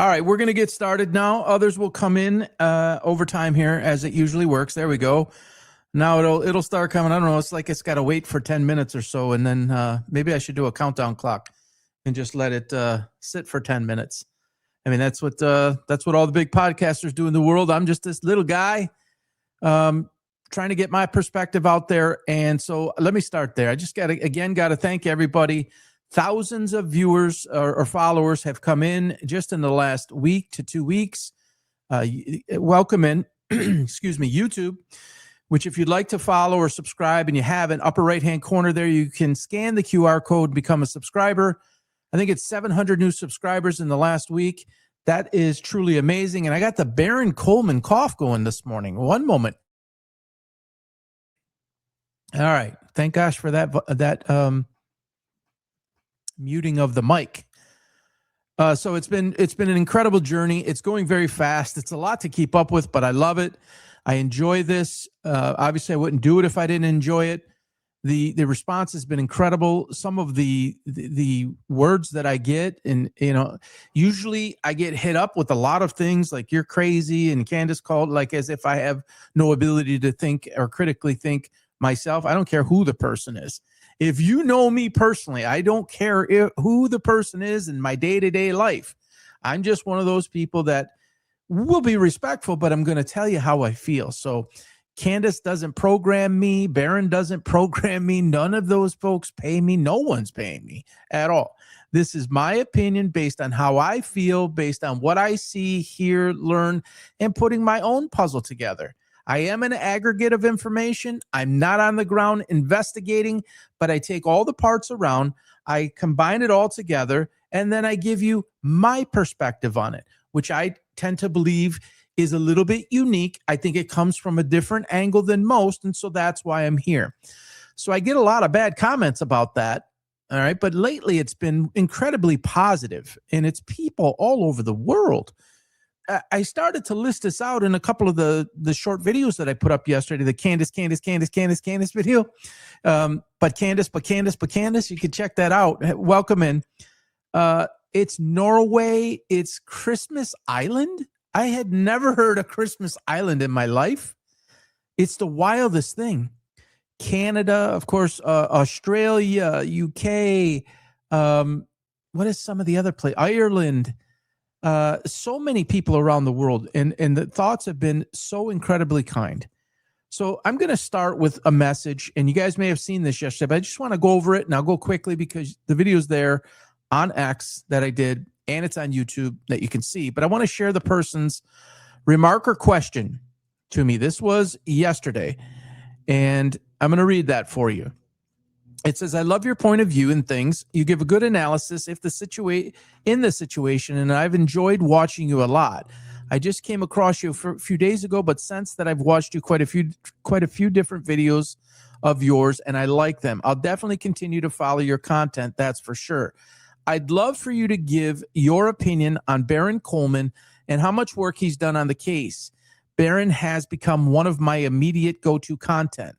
All right, we're going to get started now. Others will come in over time here as it usually works. There we go. Now it'll start coming. I don't know. It's like it's got to wait for 10 minutes or so, and then maybe I should do a countdown clock and just let it sit for 10 minutes. I mean, that's what all the big podcasters do in the world. I'm just this little guy trying to get my perspective out there. And so let me start there. I just got to thank everybody. Thousands of viewers or followers have come in just in the last week to 2 weeks. Welcome in, excuse me, YouTube, which if you'd like to follow or subscribe and you haven't, upper right-hand corner there, you can scan the QR code, become a subscriber. I think it's 700 new subscribers in the last week. That is truly amazing. And I got the Baron Coleman cough going this morning. One moment. All right. Thank gosh for that muting of the mic. So it's been an incredible journey. It's going very fast. It's a lot to keep up with, but I love it. I enjoy this. Obviously, I wouldn't do it if I didn't enjoy it. The response has been incredible. Some of the words that I get, and usually I get hit up with a lot of things like "you're crazy" and Candace called like as if I have no ability to think or critically think myself. I don't care who the person is. If you know me personally, I don't care who the person is in my day-to-day life. I'm just one of those people that will be respectful, but I'm going to tell you how I feel. So Candace doesn't program me. Baron doesn't program me. None of those folks pay me. No one's paying me at all. This is my opinion based on how I feel, based on what I see, hear, learn, and putting my own puzzle together. I am an aggregate of information. I'm not on the ground investigating, but I take all the parts around, I combine it all together, and then I give you my perspective on it, which I tend to believe is a little bit unique. I think it comes from a different angle than most, and so that's why I'm here. So I get a lot of bad comments about that, all right? But lately it's been incredibly positive, and it's people all over the world. I started to list this out in a couple of the short videos that I put up yesterday, the Candace video. But Candace, you can check that out. Welcome in. It's Norway. It's Christmas Island. I had never heard of Christmas Island in my life. It's the wildest thing. Canada, of course, Australia, UK. What is some of the other places? Ireland. So many people around the world, and the thoughts have been so incredibly kind. So I'm going to start with a message, and you guys may have seen this yesterday, but I just want to go over it, and I'll go quickly because the video's there on X that I did, and it's on YouTube that you can see. But I want to share the person's remark or question to me. This was yesterday, and I'm going to read that for you. It says, I love your point of view and things. You give a good analysis in the situation, and I've enjoyed watching you a lot. I just came across you a few days ago, but since that I've watched you quite a few different videos of yours, and I like them. I'll definitely continue to follow your content, that's for sure. I'd love for you to give your opinion on Baron Coleman and how much work he's done on the case. Baron has become one of my immediate go-to content.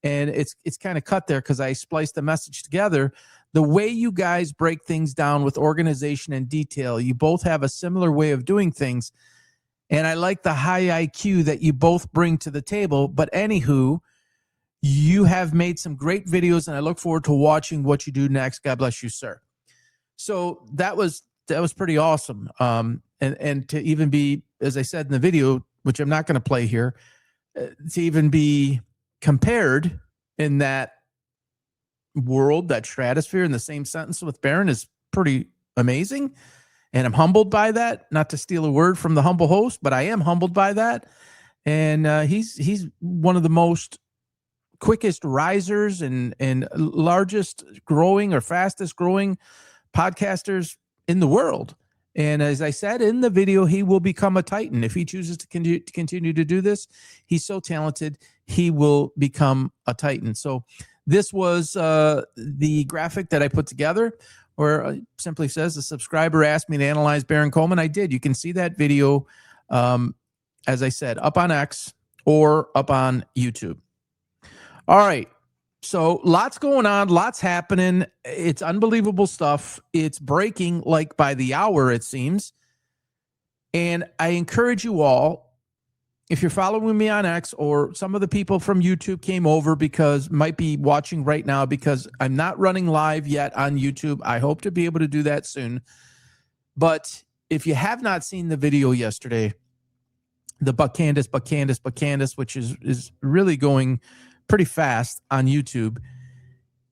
And it's kind of cut there because I spliced the message together. The way you guys break things down with organization and detail, you both have a similar way of doing things. And I like the high IQ that you both bring to the table. But anywho, you have made some great videos, and I look forward to watching what you do next. God bless you, sir. So that was pretty awesome. And to even be, as I said in the video, which I'm not going to play here, to even be compared in that world, that stratosphere, in the same sentence with Baron is pretty amazing. And I'm humbled by that, not to steal a word from the humble host, but I am humbled by that. And he's one of the most quickest risers and largest growing or fastest growing podcasters in the world. And as I said in the video, he will become a titan. If he chooses to continue to do this, he's so talented, he will become a titan. So this was the graphic that I put together, where it simply says, a subscriber asked me to analyze Baron Coleman. I did. You can see that video, as I said, up on X or up on YouTube. All right. So lots going on, lots happening. It's unbelievable stuff. It's breaking like by the hour, it seems. And I encourage you all, if you're following me on X, or some of the people from YouTube came over because might be watching right now, because I'm not running live yet on YouTube. I hope to be able to do that soon. But if you have not seen the video yesterday, the Buck Candace, which is really going pretty fast on YouTube.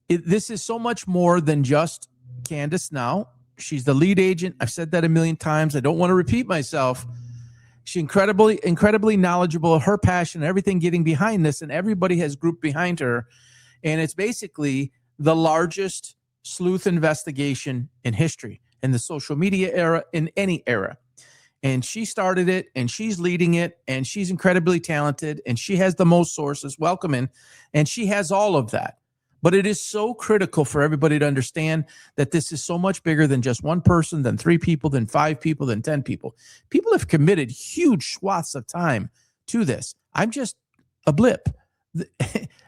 This is so much more than just Candace now. She's the lead agent. I've said that a million times. I don't want to repeat myself. She's incredibly knowledgeable. Her passion, everything getting behind this, and everybody has grouped behind her. And it's basically the largest sleuth investigation in history, in the social media era, in any era. And she started it, and she's leading it, and she's incredibly talented, and she has the most sources. Welcome in. And she has all of that. But it is so critical for everybody to understand that this is so much bigger than just one person, than 3 people, than 5 people, than 10 people. People have committed huge swaths of time to this. I'm just a blip.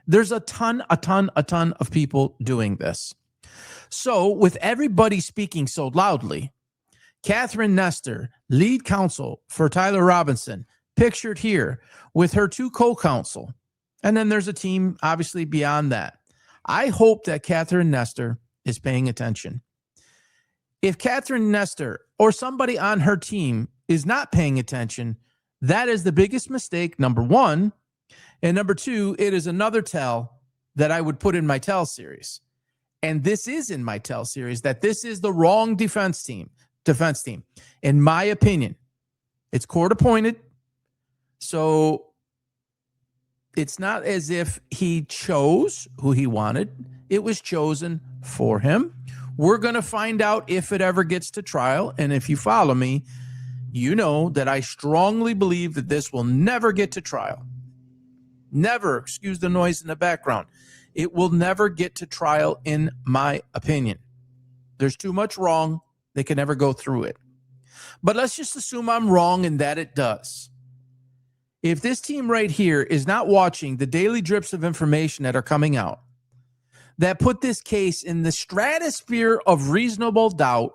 There's a ton of people doing this. So with everybody speaking so loudly, Catherine Nestor, lead counsel for Tyler Robinson, pictured here with her 2 co-counsel. And then there's a team, obviously, beyond that. I hope that Catherine Nestor is paying attention. If Catherine Nestor or somebody on her team is not paying attention, that is the biggest mistake, number one. And number 2, it is another tell that I would put in my tell series. And this is in my tell series, that this is the wrong defense team. In my opinion, it's court appointed. So it's not as if he chose who he wanted. It was chosen for him. We're going to find out if it ever gets to trial. And if you follow me, you know that I strongly believe that this will never get to trial. Never. Excuse the noise in the background. It will never get to trial, in my opinion. There's too much wrong. They can never go through it. But let's just assume I'm wrong and that it does. If this team right here is not watching the daily drips of information that are coming out that put this case in the stratosphere of reasonable doubt,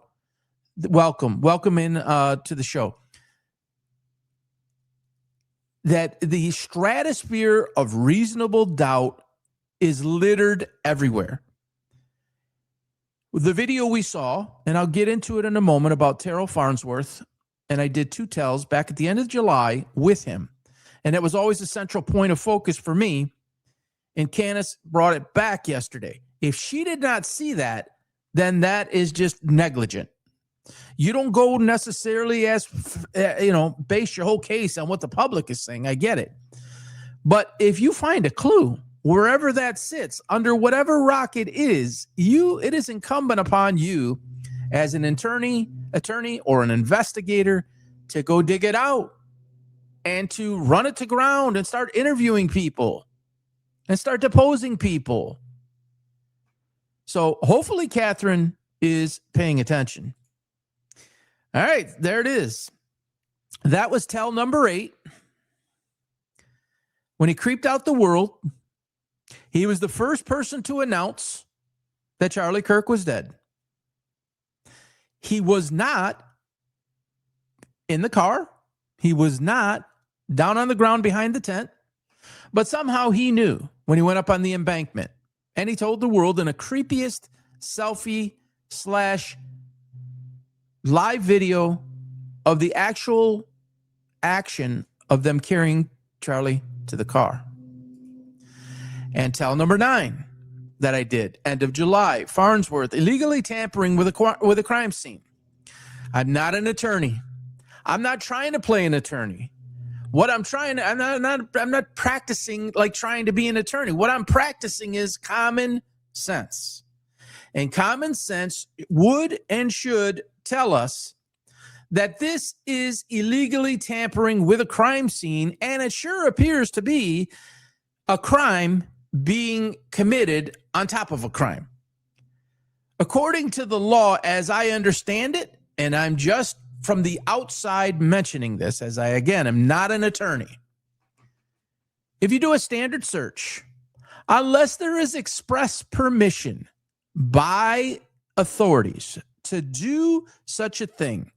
welcome in to the show. That the stratosphere of reasonable doubt is littered everywhere. The video we saw, and I'll get into it in a moment, about Terryl Farnsworth, and I did 2 tells back at the end of July with him. And it was always a central point of focus for me. And Candace brought it back yesterday. If she did not see that, then that is just negligent. You don't go necessarily base your whole case on what the public is saying. I get it. But if you find a clue, wherever that sits, under whatever rock it is incumbent upon you as an attorney or an investigator to go dig it out and to run it to ground and start interviewing people and start deposing people. So hopefully Catherine is paying attention. All right, there it is. That was tell number 8. When he creeped out the world, he was the first person to announce that Charlie Kirk was dead. He was not in the car. He was not down on the ground behind the tent. But somehow he knew when he went up on the embankment. And he told the world in a creepiest selfie / live video of the actual action of them carrying Charlie to the car. And tell number 9 that I did, end of July, Farnsworth illegally tampering with a crime scene. I'm not an attorney. I'm not trying to play an attorney. I'm not practicing like trying to be an attorney. What I'm practicing is common sense. And common sense would and should tell us that this is illegally tampering with a crime scene, and it sure appears to be a crime being committed on top of a crime. According to the law, as I understand it, and I'm just from the outside mentioning this, as I, again, am not an attorney. If you do a standard search, unless there is express permission by authorities to do such a thing,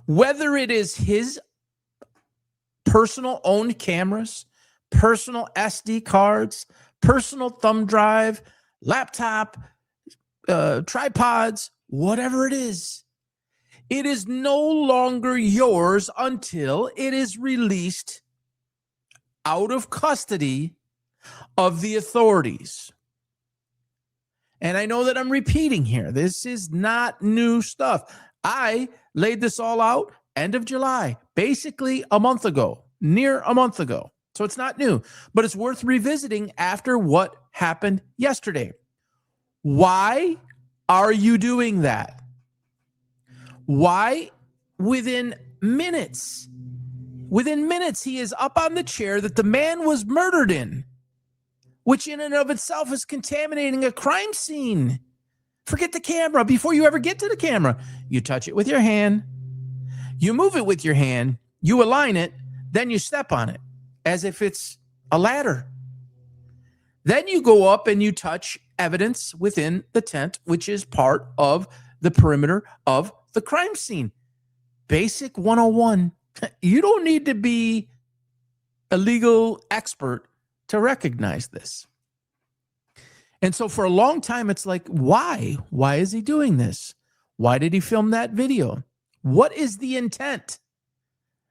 whether it is his personal owned cameras, personal SD cards, personal thumb drive, laptop, tripods, whatever it is no longer yours until it is released out of custody of the authorities. And I know that I'm repeating here. This is not new stuff. I laid this all out end of July, basically a month ago, near a month ago. So it's not new, but it's worth revisiting after what happened yesterday. Why are you doing that? Why within minutes, he is up on the chair that the man was murdered in, which in and of itself is contaminating a crime scene. Forget the camera. Before you ever get to the camera, you touch it with your hand, you move it with your hand, you align it, then you step on it as if it's a ladder. Then you go up and you touch evidence within the tent, which is part of the perimeter of the crime scene. Basic 101. You don't need to be a legal expert to recognize this. And so for a long time, it's like, why? Why is he doing this? Why did he film that video? What is the intent?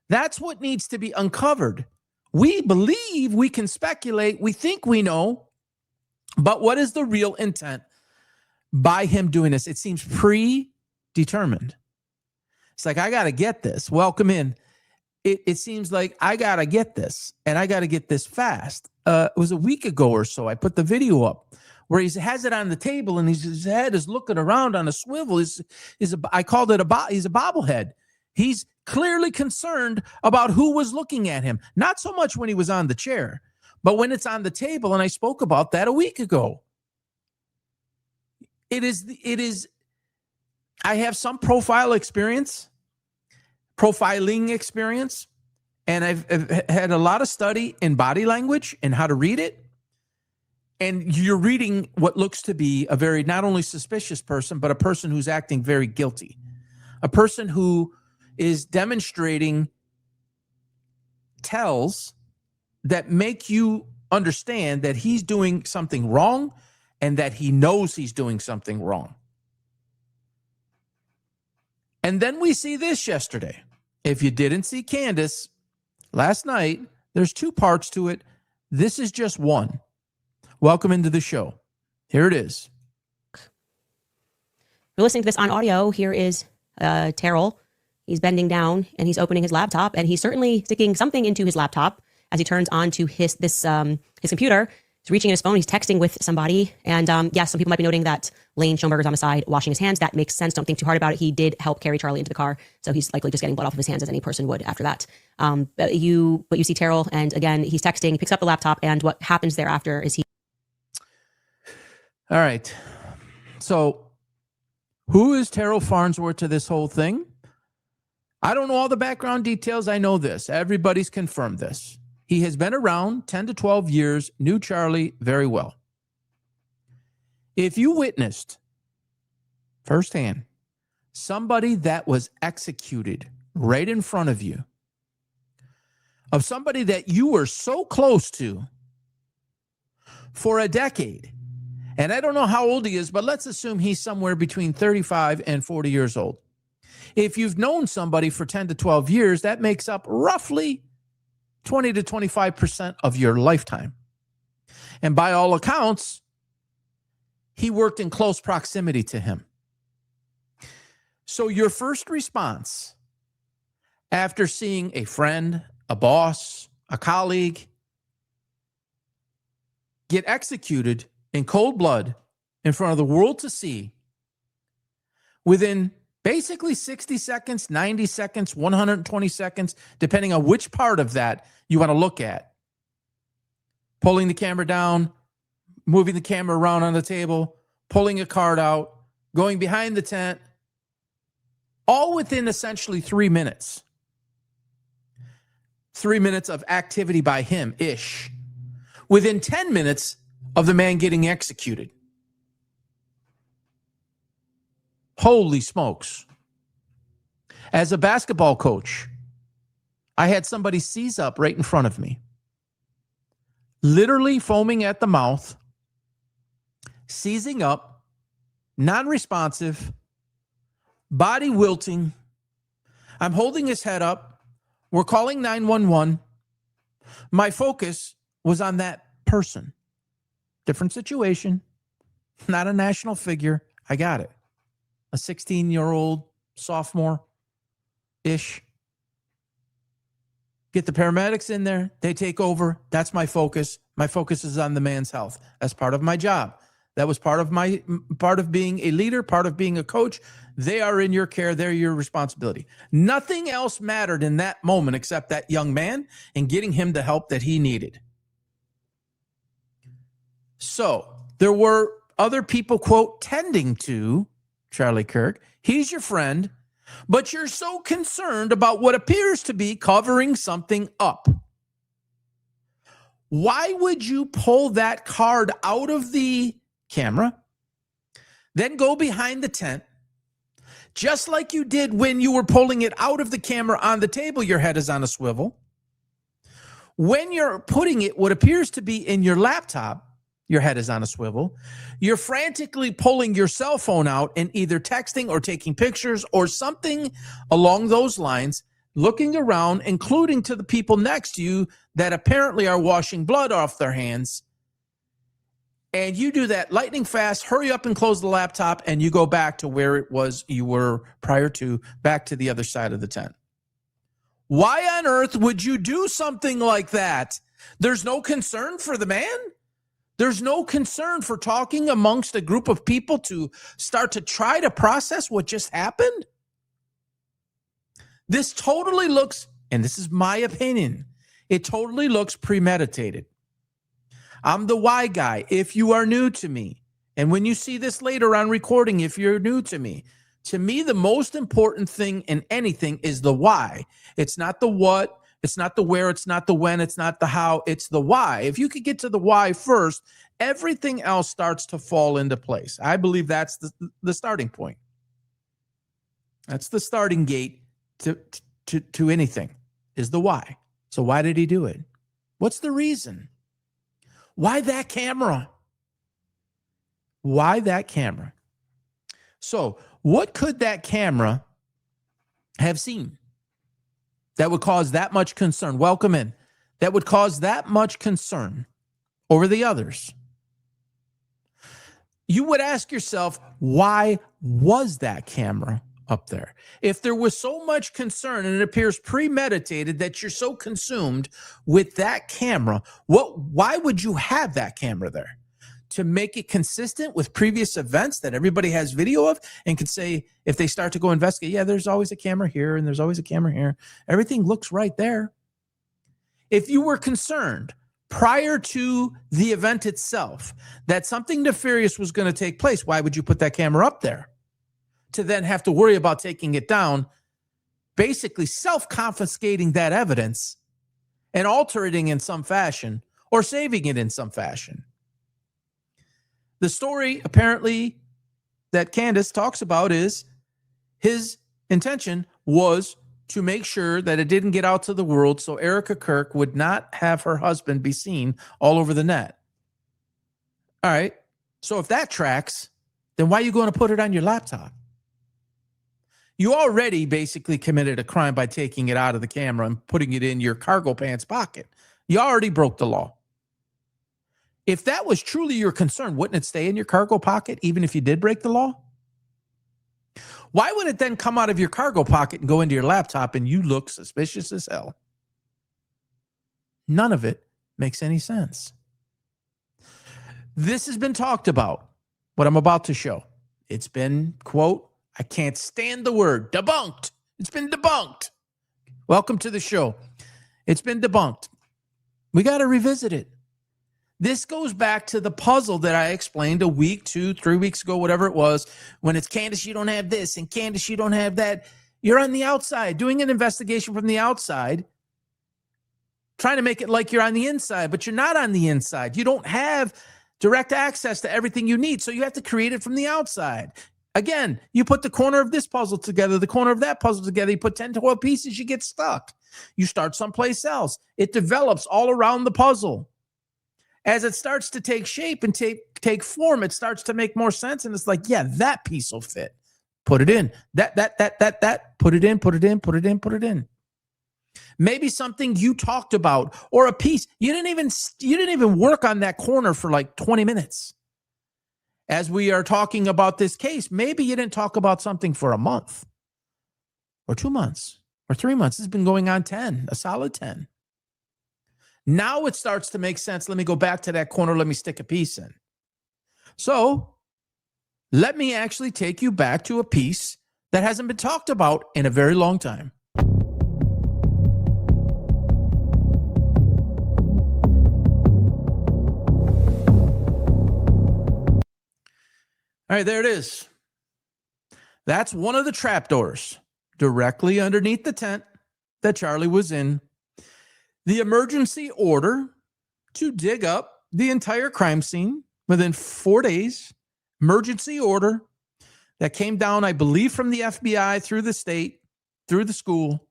That's what needs to be uncovered. We believe, we can speculate, we think we know, but what is the real intent by him doing this? It seems predetermined. It's like, I got to get this. Welcome in. It seems like I got to get this, and I got to get this fast. It was a week ago or so. I put the video up where he has it on the table, and his head is looking around on a swivel. I called it he's a bobblehead. He's clearly concerned about who was looking at him. Not so much when he was on the chair, but when it's on the table, and I spoke about that a week ago. It is. I have some profiling experience, and I've had a lot of study in body language and how to read it. And you're reading what looks to be a very not only suspicious person, but a person who's acting very guilty, a person who is demonstrating tells that make you understand that he's doing something wrong and that he knows he's doing something wrong. And then we see this yesterday. If you didn't see Candace last night, there's two parts to it. This is just one. Welcome into the show. Here it is. You're listening to this on audio. Here is Terryl. He's bending down and he's opening his laptop, and he's certainly sticking something into his laptop as he turns on to his computer. He's reaching in his phone. He's texting with somebody. And yes, some people might be noting that Lane Schoenberger's on the side washing his hands. That makes sense. Don't think too hard about it. He did help carry Charlie into the car, so he's likely just getting blood off of his hands as any person would after that. But you see Terryl, and again, he's texting. He picks up the laptop, and what happens thereafter is he. All right. So who is Terryl Farnsworth to this whole thing? I don't know all the background details. I know this. Everybody's confirmed this. He has been around 10 to 12 years, knew Charlie very well. If you witnessed firsthand somebody that was executed right in front of you, of somebody that you were so close to for a decade, and I don't know how old he is, but let's assume he's somewhere between 35 and 40 years old. If you've known somebody for 10 to 12 years, that makes up roughly 20 to 25% of your lifetime. And by all accounts, he worked in close proximity to him. So your first response after seeing a friend, a boss, a colleague get executed in cold blood in front of the world to see within basically 60 seconds, 90 seconds, 120 seconds, depending on which part of that you want to look at. Pulling the camera down, moving the camera around on the table, pulling a card out, going behind the tent, all within essentially 3 minutes. 3 minutes of activity by him-ish. Within 10 minutes of the man getting executed. Holy smokes. As a basketball coach, I had somebody seize up right in front of me, literally foaming at the mouth, seizing up, non-responsive, body wilting. I'm holding his head up. We're calling 911. My focus was on that person. Different situation, not a national figure. I got it. A 16-year-old sophomore-ish. Get the paramedics in there. They take over. That's my focus. My focus is on the man's health. That's part of my job. That was part of being a leader, part of being a coach. They are in your care. They're your responsibility. Nothing else mattered in that moment except that young man and getting him the help that he needed. So there were other people, quote, tending to Charlie Kirk. He's your friend, but you're so concerned about what appears to be covering something up. Why would you pull that card out of the camera, then go behind the tent, just like you did when you were pulling it out of the camera on the table? Your head is on a swivel. When you're putting it, what appears to be in your laptop, your head is on a swivel. You're frantically pulling your cell phone out and either texting or taking pictures or something along those lines, looking around, including to the people next to you that apparently are washing blood off their hands. And you do that lightning fast, hurry up and close the laptop, and you go back to where it was you were prior to, back to the other side of the tent. Why on earth would you do something like that? There's no concern for the man? There's no concern for talking amongst a group of people to start to try to process what just happened? This totally looks, and this is my opinion, it totally looks premeditated. I'm the why guy. If you are new to me, and when you see this later on recording, if you're new to me, the most important thing in anything is the why. It's not the what. It's not the where, it's not the when, it's not the how, it's the why. If you could get to the why first, everything else starts to fall into place. I believe that's the starting point. That's the starting gate to anything, is the why. So why did he do it? What's the reason? Why that camera? Why that camera? So what could that camera have seen that would cause that much concern? Welcome in. That would cause that much concern over the others. You would ask yourself, why was that camera up there? If there was so much concern and it appears premeditated that you're so consumed with that camera, why would you have that camera there? To make it consistent with previous events that everybody has video of and can say, if they start to go investigate, yeah, there's always a camera here and there's always a camera here. Everything looks right there. If you were concerned prior to the event itself that something nefarious was going to take place, why would you put that camera up there? To then have to worry about taking it down, basically self-confiscating that evidence and altering it in some fashion or saving it in some fashion. The story, apparently, that Candace talks about is his intention was to make sure that it didn't get out to the world so Erica Kirk would not have her husband be seen all over the net. All right. So if that tracks, then why are you going to put it on your laptop? You already basically committed a crime by taking it out of the camera and putting it in your cargo pants pocket. You already broke the law. If that was truly your concern, wouldn't it stay in your cargo pocket even if you did break the law? Why would it then come out of your cargo pocket and go into your laptop and you look suspicious as hell? None of it makes any sense. This has been talked about, what I'm about to show. It's been, quote, I can't stand the word, debunked. It's been debunked. Welcome to the show. It's been debunked. We got to revisit it. This goes back to the puzzle that I explained a week, 2, 3 weeks ago, whatever it was, when it's Candace, you don't have this, and Candace, you don't have that. You're on the outside, doing an investigation from the outside, trying to make it like you're on the inside, but you're not on the inside. You don't have direct access to everything you need, so you have to create it from the outside. Again, you put the corner of this puzzle together, the corner of that puzzle together, you put 10, 12 pieces, you get stuck. You start someplace else. It develops all around the puzzle. As it starts to take shape and take form, it starts to make more sense. And it's like, yeah, that piece will fit. Put it in. That. Put it in, put it in, put it in, put it in. Maybe something you talked about or a piece. You didn't even work on that corner for like 20 minutes. As we are talking about this case, maybe you didn't talk about something for a month or 2 months or 3 months. It's been going on 10, a solid 10. Now it starts to make sense. Let me go back to that corner. Let me stick a piece in. So let me actually take you back to a piece that hasn't been talked about in a very long time. All right, there it is. That's one of the trapdoors directly underneath the tent that Charlie was in. The emergency order to dig up the entire crime scene within 4 days. Emergency order that came down, I believe, from the FBI through the state, through the school,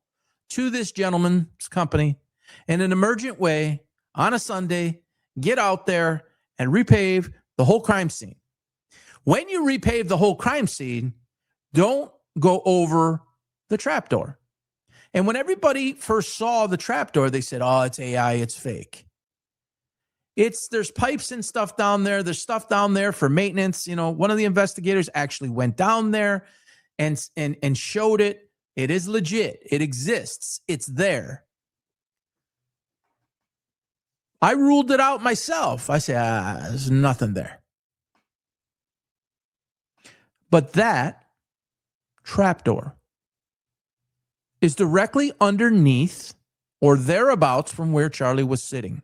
to this gentleman's company in an emergent way on a Sunday. Get out there and repave the whole crime scene. When you repave the whole crime scene, don't go over the trapdoor. And when everybody first saw the trapdoor, they said, oh, it's AI, it's fake. There's pipes and stuff down there. There's stuff down there for maintenance. You know, one of the investigators actually went down there and showed it. It is legit. It exists. It's there. I ruled it out myself. I said, there's nothing there. But that trapdoor is directly underneath or thereabouts from where Charlie was sitting.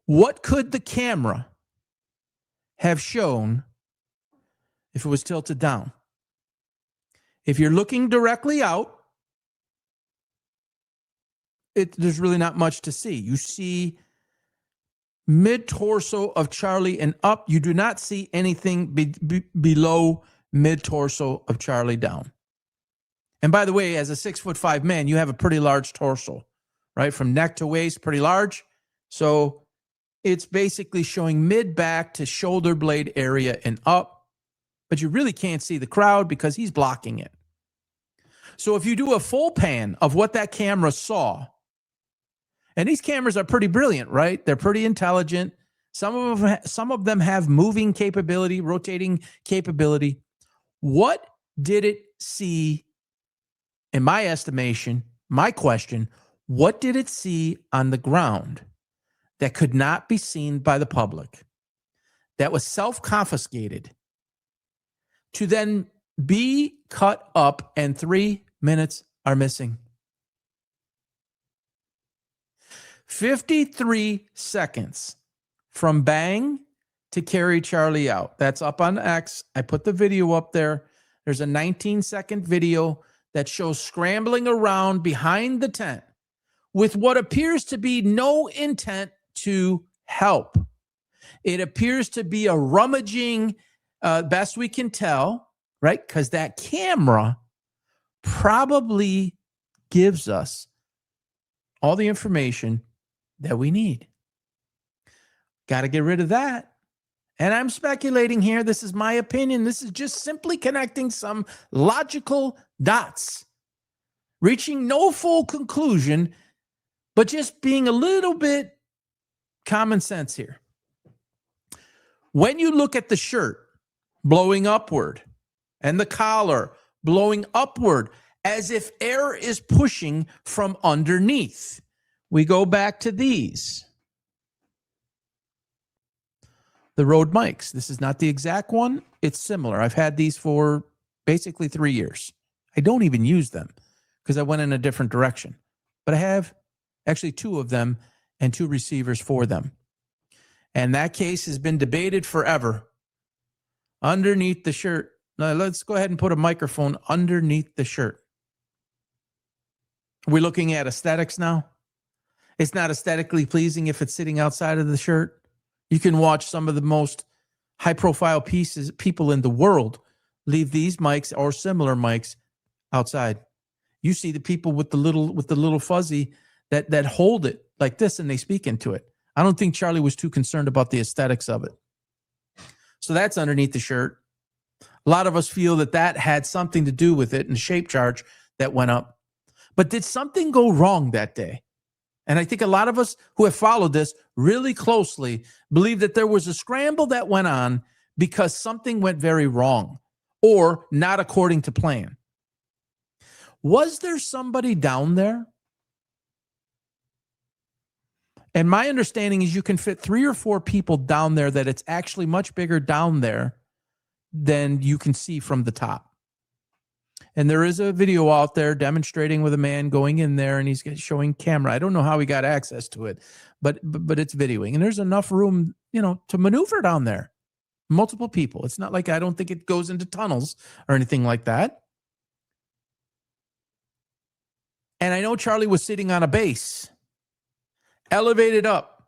What could the camera have shown if it was tilted down? If you're looking directly out, there's really not much to see. You see mid-torso of Charlie and up. You do not see anything below mid-torso of Charlie down. And by the way, as a 6'5" man, you have a pretty large torso, right? From neck to waist, pretty large. So it's basically showing mid-back to shoulder blade area and up. But you really can't see the crowd because he's blocking it. So if you do a full pan of what that camera saw, and these cameras are pretty brilliant, right? They're pretty intelligent. Some of them have moving capability, rotating capability. What did it see, in my estimation, my question, what did it see on the ground that could not be seen by the public, that was self-confiscated, to then be cut up and 3 minutes are missing? 53 seconds from bang to carry Charlie out. That's up on X. I put the video up there. There's a 19-second video that shows scrambling around behind the tent with what appears to be no intent to help. It appears to be a rummaging, best we can tell, right? Because that camera probably gives us all the information that we need. Got to get rid of that. And I'm speculating here. This is my opinion. This is just simply connecting some logical dots, reaching no full conclusion, but just being a little bit common sense here. When you look at the shirt blowing upward and the collar blowing upward as if air is pushing from underneath, we go back to these. The Rode mics. This is not the exact one. It's similar. I've had these for basically 3 years. I don't even use them because I went in a different direction. But I have actually 2 of them and 2 receivers for them. And that case has been debated forever. Underneath the shirt. Now let's go ahead and put a microphone underneath the shirt. Are we looking at aesthetics now? It's not aesthetically pleasing if it's sitting outside of the shirt. You can watch some of the most high-profile people in the world leave these mics or similar mics outside. You see the people with the little fuzzy that hold it like this and they speak into it. I don't think Charlie was too concerned about the aesthetics of it. So that's underneath the shirt. A lot of us feel that had something to do with it and the shape charge that went up. But did something go wrong that day? And I think a lot of us who have followed this really closely believe that there was a scramble that went on because something went very wrong or not according to plan. Was there somebody down there? And my understanding is you can fit 3 or 4 people down there, that it's actually much bigger down there than you can see from the top. And there is a video out there demonstrating with a man going in there and he's showing camera. I don't know how he got access to it, but it's videoing. And there's enough room, to maneuver down there. Multiple people. It's not like, I don't think it goes into tunnels or anything like that. And I know Charlie was sitting on a base, elevated up,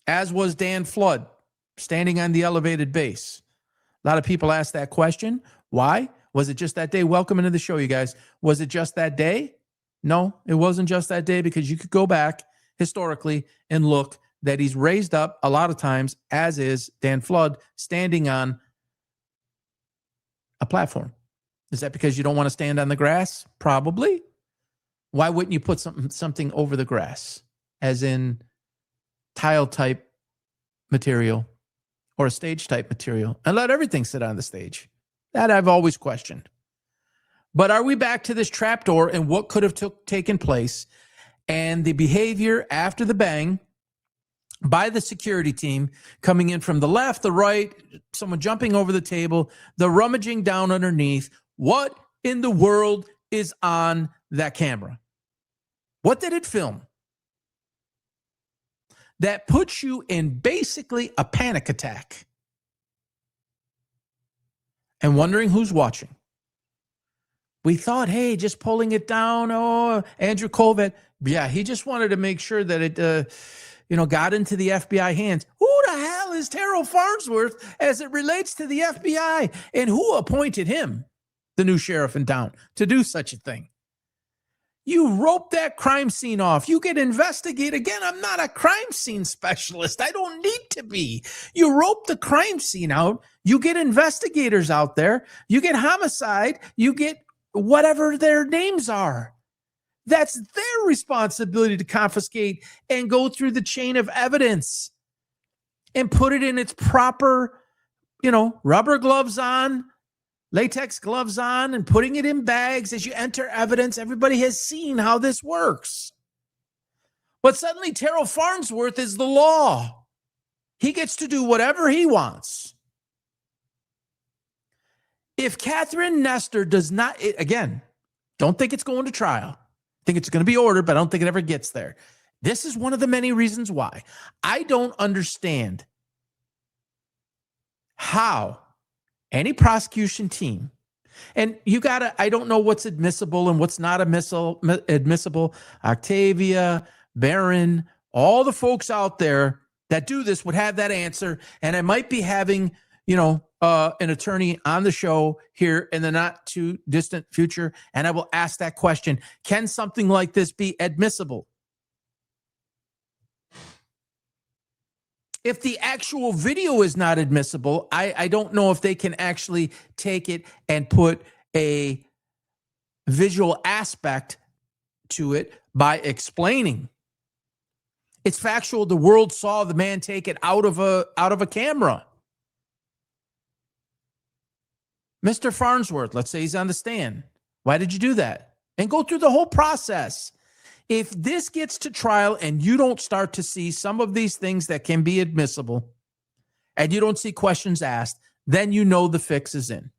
as was Dan Flood, standing on the elevated base. A lot of people ask that question. Why? Was it just that day? Welcome into the show, you guys. Was it just that day? No, it wasn't just that day, because you could go back historically and look that he's raised up a lot of times, as is Dan Flood, standing on a platform. Is that because you don't want to stand on the grass? Probably. Why wouldn't you put something over the grass, as in tile type material or a stage type material, and let everything sit on the stage? That I've always questioned. But are we back to this trapdoor and what could have taken place, and the behavior after the bang by the security team coming in from the left, the right, someone jumping over the table, the rummaging down underneath? What in the world is on that camera? What did it film that puts you in basically a panic attack and wondering who's watching? We thought, hey, just pulling it down. Oh, Andrew Colvett. Yeah, he just wanted to make sure that it, got into the FBI hands. Who the hell is Terryl Farnsworth as it relates to the FBI? And who appointed him, the new sheriff in town, to do such a thing? You rope that crime scene off. You get investigated. Again, I'm not a crime scene specialist. I don't need to be. You rope the crime scene out. You get investigators out there. You get homicide. You get whatever their names are. That's their responsibility to confiscate and go through the chain of evidence and put it in its proper, rubber gloves on, latex gloves on, and putting it in bags as you enter evidence. Everybody has seen how this works. But suddenly Terryl Farnsworth is the law. He gets to do whatever he wants. If Catherine Nestor does not, again, don't think it's going to trial. I think it's going to be ordered, but I don't think it ever gets there. This is one of the many reasons why I don't understand how any prosecution team, and I don't know what's admissible and what's not admissible. Octavia, Barron, all the folks out there that do this would have that answer. And I might be having, an attorney on the show here in the not too distant future, and I will ask that question. Can something like this be admissible? If the actual video is not admissible, I don't know if they can actually take it and put a visual aspect to it by explaining. It's factual. The world saw the man take it out of a camera. Mr. Farnsworth, let's say he's on the stand. Why did you do that? And go through the whole process. If this gets to trial and you don't start to see some of these things that can be admissible, and you don't see questions asked, then the fix is in.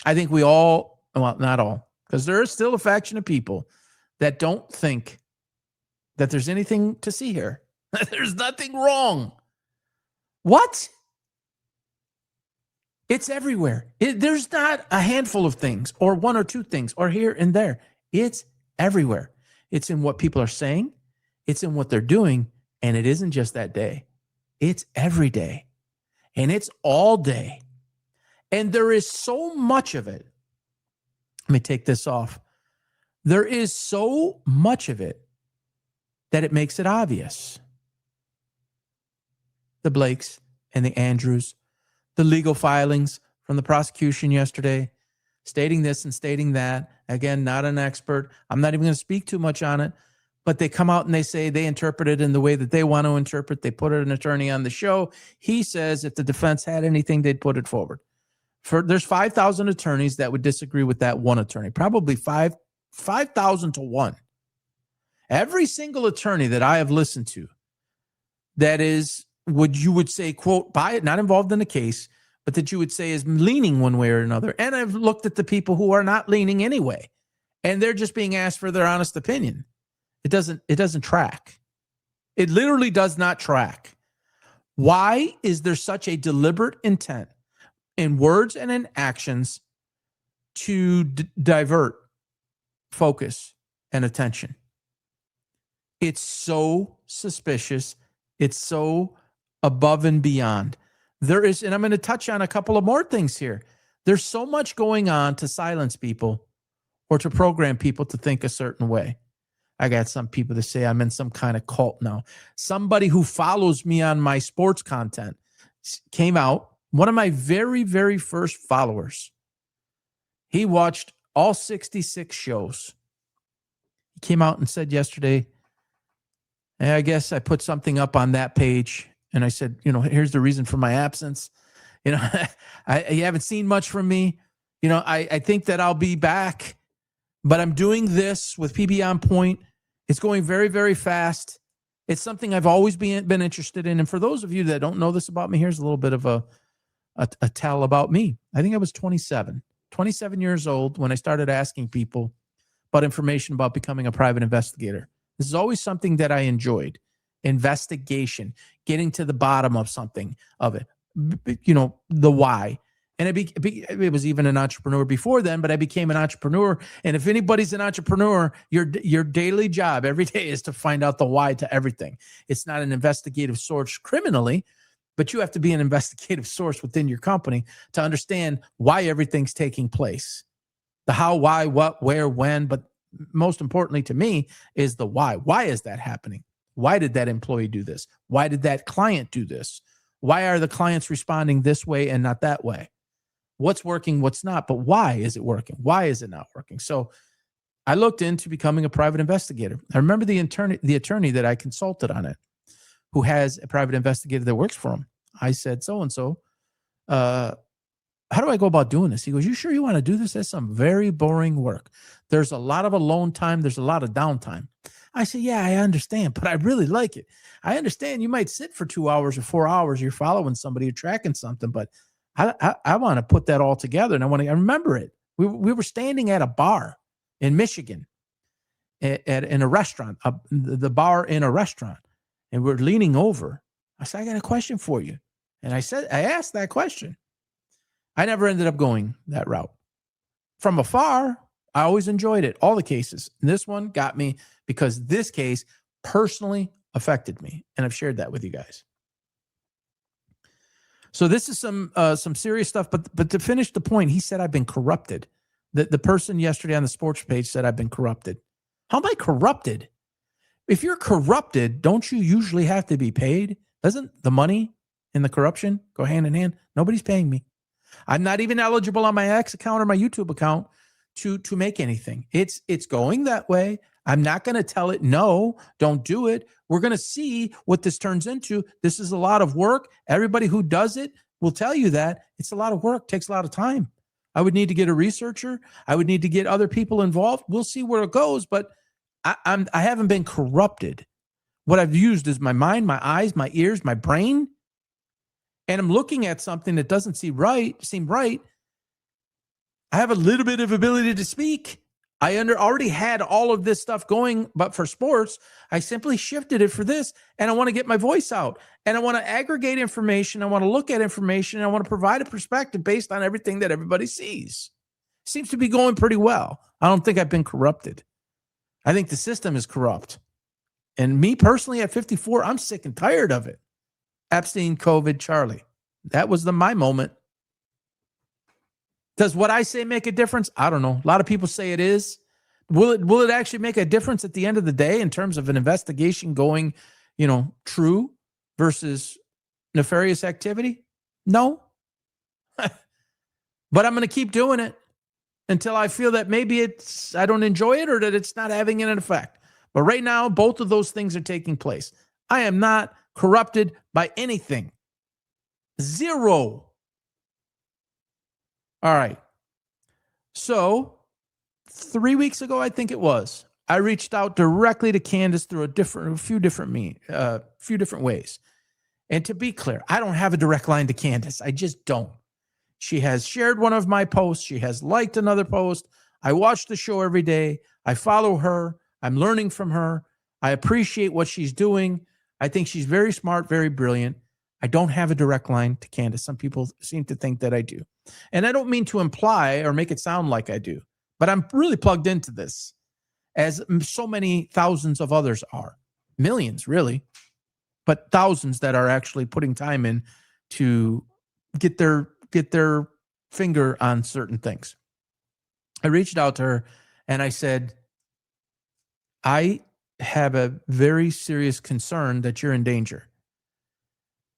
I think we all, well, not all, because there is still a faction of people that don't think that there's anything to see here. There's nothing wrong. What? It's everywhere. There's not a handful of things or one or two things or here and there. It's everywhere. It's in what people are saying. It's in what they're doing. And it isn't just that day. It's every day. and it's all day. And there is so much of it. Let me take this off. There is so much of it that it makes it obvious. The Blakes and the Andrews, the legal filings from the prosecution yesterday, stating this and stating that. Again, not an expert. I'm not even going to speak too much on it, but they come out and they say they interpret it in the way that they want to interpret. They put an attorney on the show. He says if the defense had anything, they'd put it forward. There's 5,000 attorneys that would disagree with that one attorney, probably 5,000 to 1. Every single attorney that I have listened to that is, you would say, quote, by it, not involved in the case, but that you would say is leaning one way or another. And I've looked at the people who are not leaning anyway, and they're just being asked for their honest opinion. It doesn't track. It literally does not track. Why is there such a deliberate intent in words and in actions to divert focus and attention? It's so suspicious. It's so above and beyond. There is, and I'm going to touch on a couple of more things here. There's so much going on to silence people or to program people to think a certain way. I got some people that say I'm in some kind of cult now. Somebody who follows me on my sports content came out, one of my very, very first followers. He watched all 66 shows. He came out and said yesterday, hey, I guess I put something up on that page. And I said, here's the reason for my absence. You haven't seen much from me. I think that I'll be back, but I'm doing this with PB on Point. It's going very, very fast. It's something I've always been interested in. And for those of you that don't know this about me, here's a little bit of a tell about me. I think I was 27 years old when I started asking people about information about becoming a private investigator. This is always something that I enjoyed. Investigation, getting to the bottom of something of it, the why. And it was even an entrepreneur before then, but I became an entrepreneur. And if anybody's an entrepreneur, your daily job every day is to find out the why to everything. It's not an investigative source criminally, but you have to be an investigative source within your company to understand why everything's taking place. The how, why, what, where, when, but most importantly to me is the why. Why is that happening? Why did that employee do this? Why did that client do this? Why are the clients responding this way and not that way? What's working, what's not, but why is it working? Why is it not working? So I looked into becoming a private investigator. I remember the attorney that I consulted on it, who has a private investigator that works for him. I said, so-and-so, how do I go about doing this? He goes, you sure you want to do this? That's some very boring work. There's a lot of alone time. There's a lot of downtime. I said, yeah, I understand, but I really like it. I understand you might sit for 2 hours or 4 hours. You're following somebody, you're tracking something, but I want to put that all together. And I remember it. We were standing at a bar in Michigan in a restaurant, the bar in a restaurant, and we're leaning over. I said, I got a question for you. And I asked that question. I never ended up going that route. From afar, I always enjoyed it, all the cases. And this one got me because this case personally affected me, and I've shared that with you guys. So this is some serious stuff, but to finish the point, he said I've been corrupted. The person yesterday on the sports page said I've been corrupted. How am I corrupted? If you're corrupted, don't you usually have to be paid? Doesn't the money and the corruption go hand in hand? Nobody's paying me. I'm not even eligible on my X account or my YouTube account to make anything. It's going that way. I'm not going to tell it, no, don't do it. We're going to see what this turns into. This is a lot of work. Everybody who does it will tell you that it's a lot of work, takes a lot of time. I would need to get a researcher. I would need to get other people involved. We'll see where it goes, but I haven't been corrupted. What I've used is my mind, my eyes, my ears, my brain, and I'm looking at something that doesn't seem right. I have a little bit of ability to speak. I already had all of this stuff going, but for sports, I simply shifted it for this, and I want to get my voice out, and I want to aggregate information. I want to look at information. And I want to provide a perspective based on everything that everybody sees. Seems to be going pretty well. I don't think I've been corrupted. I think the system is corrupt. And me personally at 54, I'm sick and tired of it. Epstein, COVID, Charlie. That was my moment. Does what I say make a difference? I don't know. A lot of people say it is. Will it actually make a difference at the end of the day in terms of an investigation going, true versus nefarious activity? No. But I'm going to keep doing it until I feel that maybe I don't enjoy it or that it's not having an effect. But right now, both of those things are taking place. I am not corrupted by anything. Zero. All right. So 3 weeks ago, I think it was, I reached out directly to Candace through a few different ways. And to be clear, I don't have a direct line to Candace. I just don't. She has shared one of my posts. She has liked another post. I watch the show every day. I follow her. I'm learning from her. I appreciate what she's doing. I think she's very smart, very brilliant. I don't have a direct line to Candace. Some people seem to think that I do. And I don't mean to imply or make it sound like I do, but I'm really plugged into this, as so many thousands of others are. Millions, really, but thousands that are actually putting time in to get their finger on certain things. I reached out to her and I said, I have a very serious concern that you're in danger.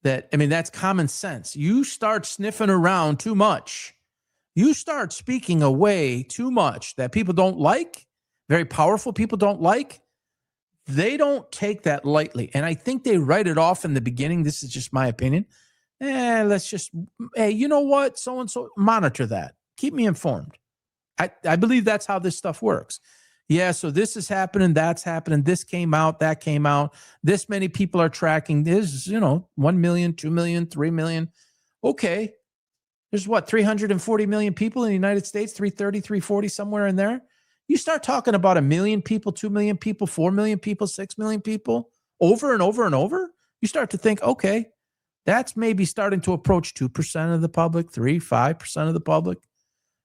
That's common sense. You start sniffing around too much. You start speaking away too much that people don't like, very powerful people don't like. They don't take that lightly. And I think they write it off in the beginning. This is just my opinion. Hey, you know what? So-and-so, monitor that. Keep me informed. I believe that's how this stuff works. Yeah, so this is happening, that's happening, this came out, that came out, this many people are tracking this, 1 million, 2 million, 3 million. Okay, there's 340 million people in the United States, 330, 340, somewhere in there. You start talking about 1 million people, 2 million people, 4 million people, 6 million people, over and over and over, you start to think, okay, that's maybe starting to approach 2% of the public, 5% of the public.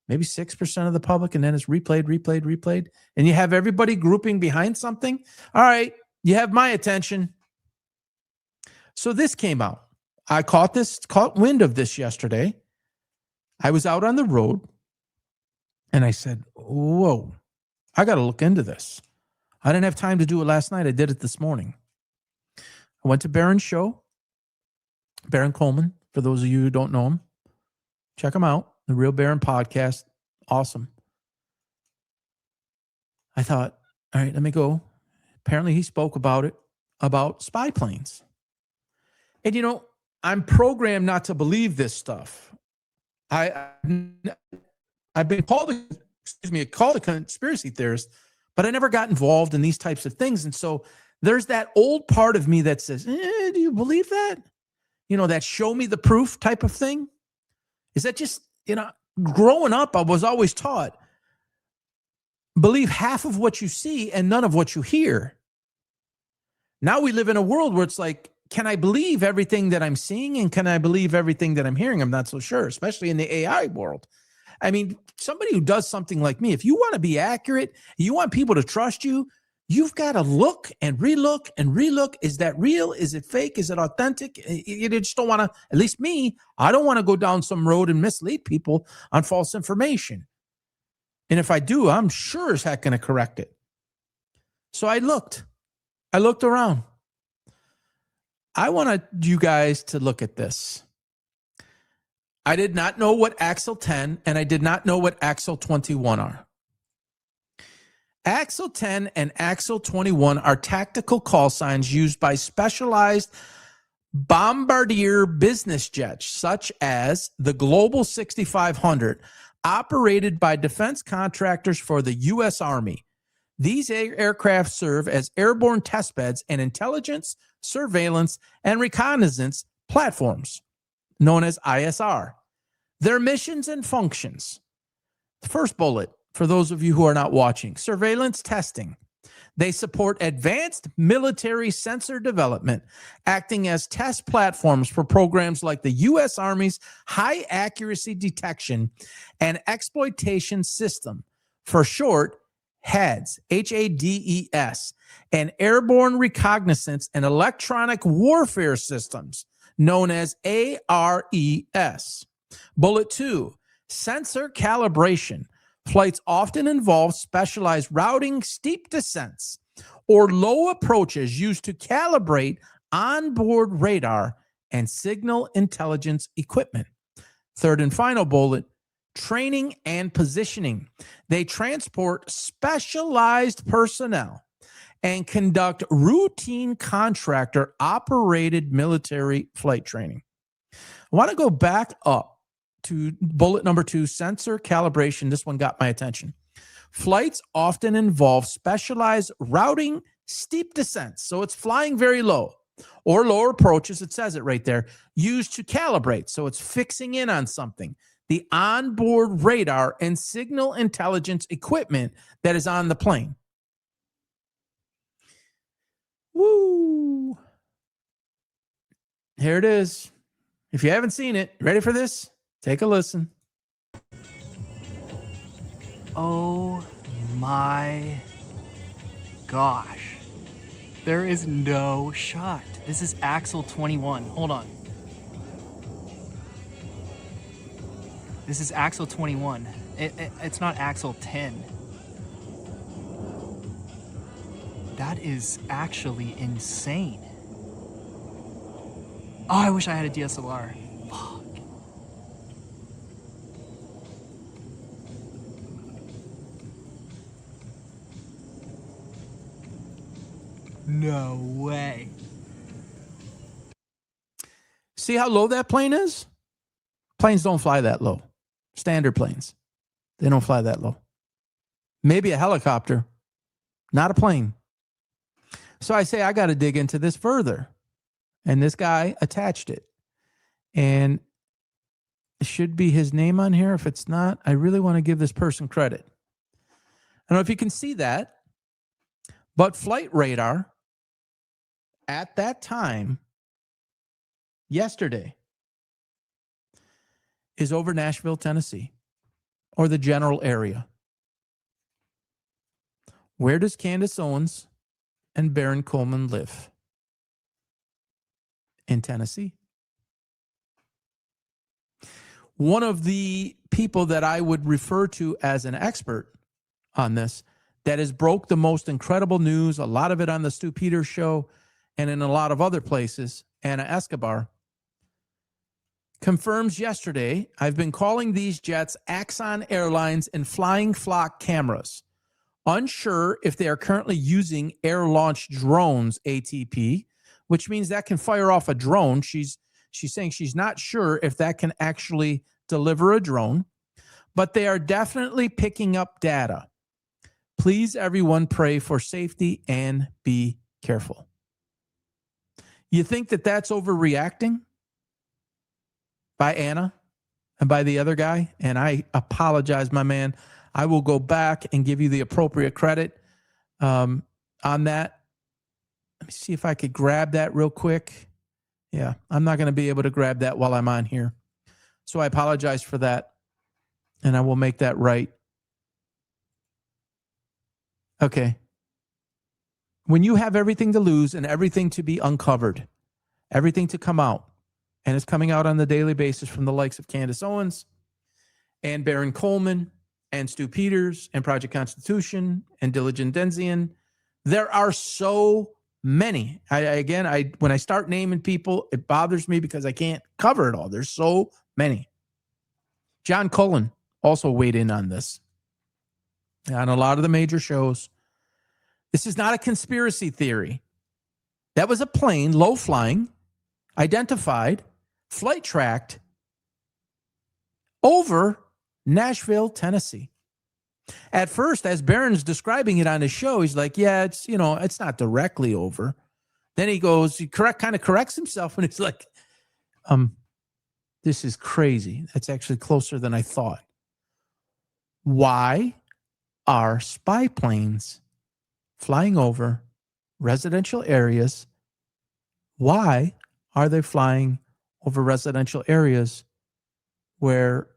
Maybe 6% of the public, and then it's replayed. And you have everybody grouping behind something. All right, you have my attention. So this came out. I caught wind of this yesterday. I was out on the road, and I said, whoa, I got to look into this. I didn't have time to do it last night. I did it this morning. I went to Barron's show. Baron Coleman, for those of you who don't know him, check him out. The Real Baron podcast. Awesome. I thought, all right, let me go. Apparently he spoke about spy planes. And, I'm programmed not to believe this stuff. I've been called a conspiracy theorist, but I never got involved in these types of things. And so there's that old part of me that says, do you believe that? That show me the proof type of thing. Is that just, growing up, I was always taught, believe half of what you see and none of what you hear. Now we live in a world where it's like, can I believe everything that I'm seeing and can I believe everything that I'm hearing? I'm not so sure, especially in the AI world. Somebody who does something like me, if you want to be accurate, you want people to trust you, you've got to look and relook and relook. Is that real? Is it fake? Is it authentic? You just don't want to, at least me, I don't want to go down some road and mislead people on false information. And if I do, I'm sure as heck going to correct it. So I looked around. I want you guys to look at this. I did not know what Axel 10 and I did not know what Axel 21 are. Axel 10 and Axel 21 are tactical call signs used by specialized bombardier business jets, such as the Global 6500, operated by defense contractors for the U.S. Army. These aircraft serve as airborne testbeds and intelligence, surveillance, and reconnaissance platforms, known as ISR. Their missions and functions. The first bullet, for those of you who are not watching, surveillance testing. They support advanced military sensor development, acting as test platforms for programs like the U.S. Army's High Accuracy Detection and Exploitation System, for short, HADS, H-A-D-E-S, and Airborne Reconnaissance and Electronic Warfare Systems, known as ARES. Bullet 2, sensor calibration. Flights often involve specialized routing, steep descents, or low approaches used to calibrate onboard radar and signal intelligence equipment. Third and final bullet, training and positioning. They transport specialized personnel and conduct routine contractor-operated military flight training. I want to go back up to bullet number 2, sensor calibration. This one got my attention. Flights often involve specialized routing, steep descents, so it's flying very low, or lower approaches, it says it right there, used to calibrate, so it's fixing in on something, the onboard radar and signal intelligence equipment that is on the plane. Woo! Here it is. If you haven't seen it, ready for this? Take a listen. Oh my gosh. There is no shot. This is Axle 21. Hold on. This is Axle 21. It's not Axle 10. That is actually insane. Oh, I wish I had a DSLR. Fuck. No way. See how low that plane is? Planes don't fly that low. Standard planes. They don't fly that low. Maybe a helicopter, not a plane. So I say, I got to dig into this further. And this guy attached it. And it should be his name on here. If it's not, I really want to give this person credit. I don't know if you can see that, but flight radar at that time, yesterday, is over Nashville, Tennessee, or the general area. Where does Candace Owens and Baron Coleman live? In Tennessee. One of the people that I would refer to as an expert on this, that has broke the most incredible news, a lot of it on the Stu Peters show and in a lot of other places, Anna Escobar, confirms yesterday, I've been calling these jets Axon Airlines and Flying Flock cameras. Unsure if they are currently using air-launched drones, ATP, which means that can fire off a drone. She's saying she's not sure if that can actually deliver a drone, but they are definitely picking up data. Please, everyone, pray for safety and be careful. You think that that's overreacting by Anna and by the other guy? And I apologize, my man. I will go back and give you the appropriate credit on that. Let me see if I could grab that real quick. Yeah, I'm not going to be able to grab that while I'm on here. So I apologize for that. And I will make that right. Okay. When you have everything to lose and everything to be uncovered, everything to come out, and it's coming out on a daily basis from the likes of Candace Owens and Baron Coleman and Stu Peters and Project Constitution and Diligent Denzian, there are so many. When I start naming people, it bothers me because I can't cover it all. There's so many. John Cullen also weighed in on this on a lot of the major shows. This is not a conspiracy theory. That was a plane, low flying, identified, flight tracked over Nashville, Tennessee. At first, as Barron's describing it on his show, he's like, yeah, it's not directly over. Then he kind of corrects himself, and he's like, this is crazy. That's actually closer than I thought. Why are spy planes flying over residential areas? Why are they flying over residential areas where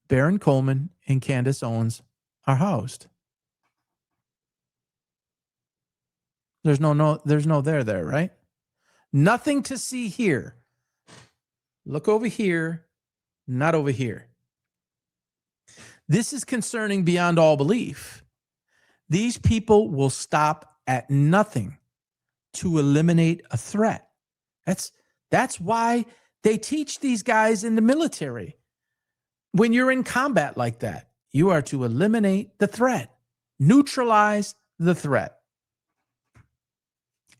Baron Coleman and Candace Owens are housed? There's no there, right? Nothing to see here. Look over here, not over here. This is concerning beyond all belief. These people will stop at nothing to eliminate a threat. That's why they teach these guys in the military. When you're in combat like that, you are to eliminate the threat, neutralize the threat.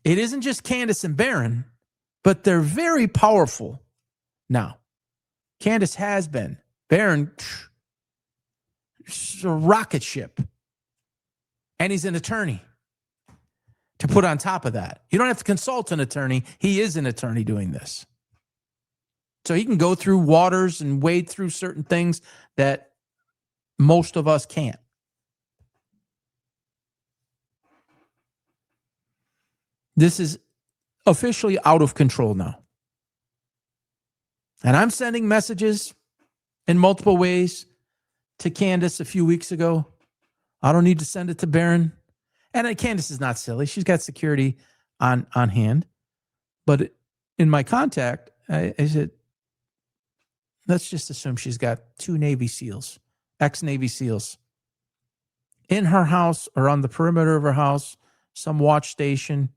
It isn't just Candace and Barron, but they're very powerful now. Candace has been. Barron, a rocket ship. And he's an attorney to put on top of that. You don't have to consult an attorney. He is an attorney doing this. So he can go through waters and wade through certain things that most of us can't. This is officially out of control now. And I'm sending messages in multiple ways to Candace a few weeks ago. I don't need to send it to Barron. And Candace is not silly. She's got security on hand. But in my contact, I said, let's just assume she's got 2 Navy SEALs, ex-Navy SEALs, in her house or on the perimeter of her house, some watch station,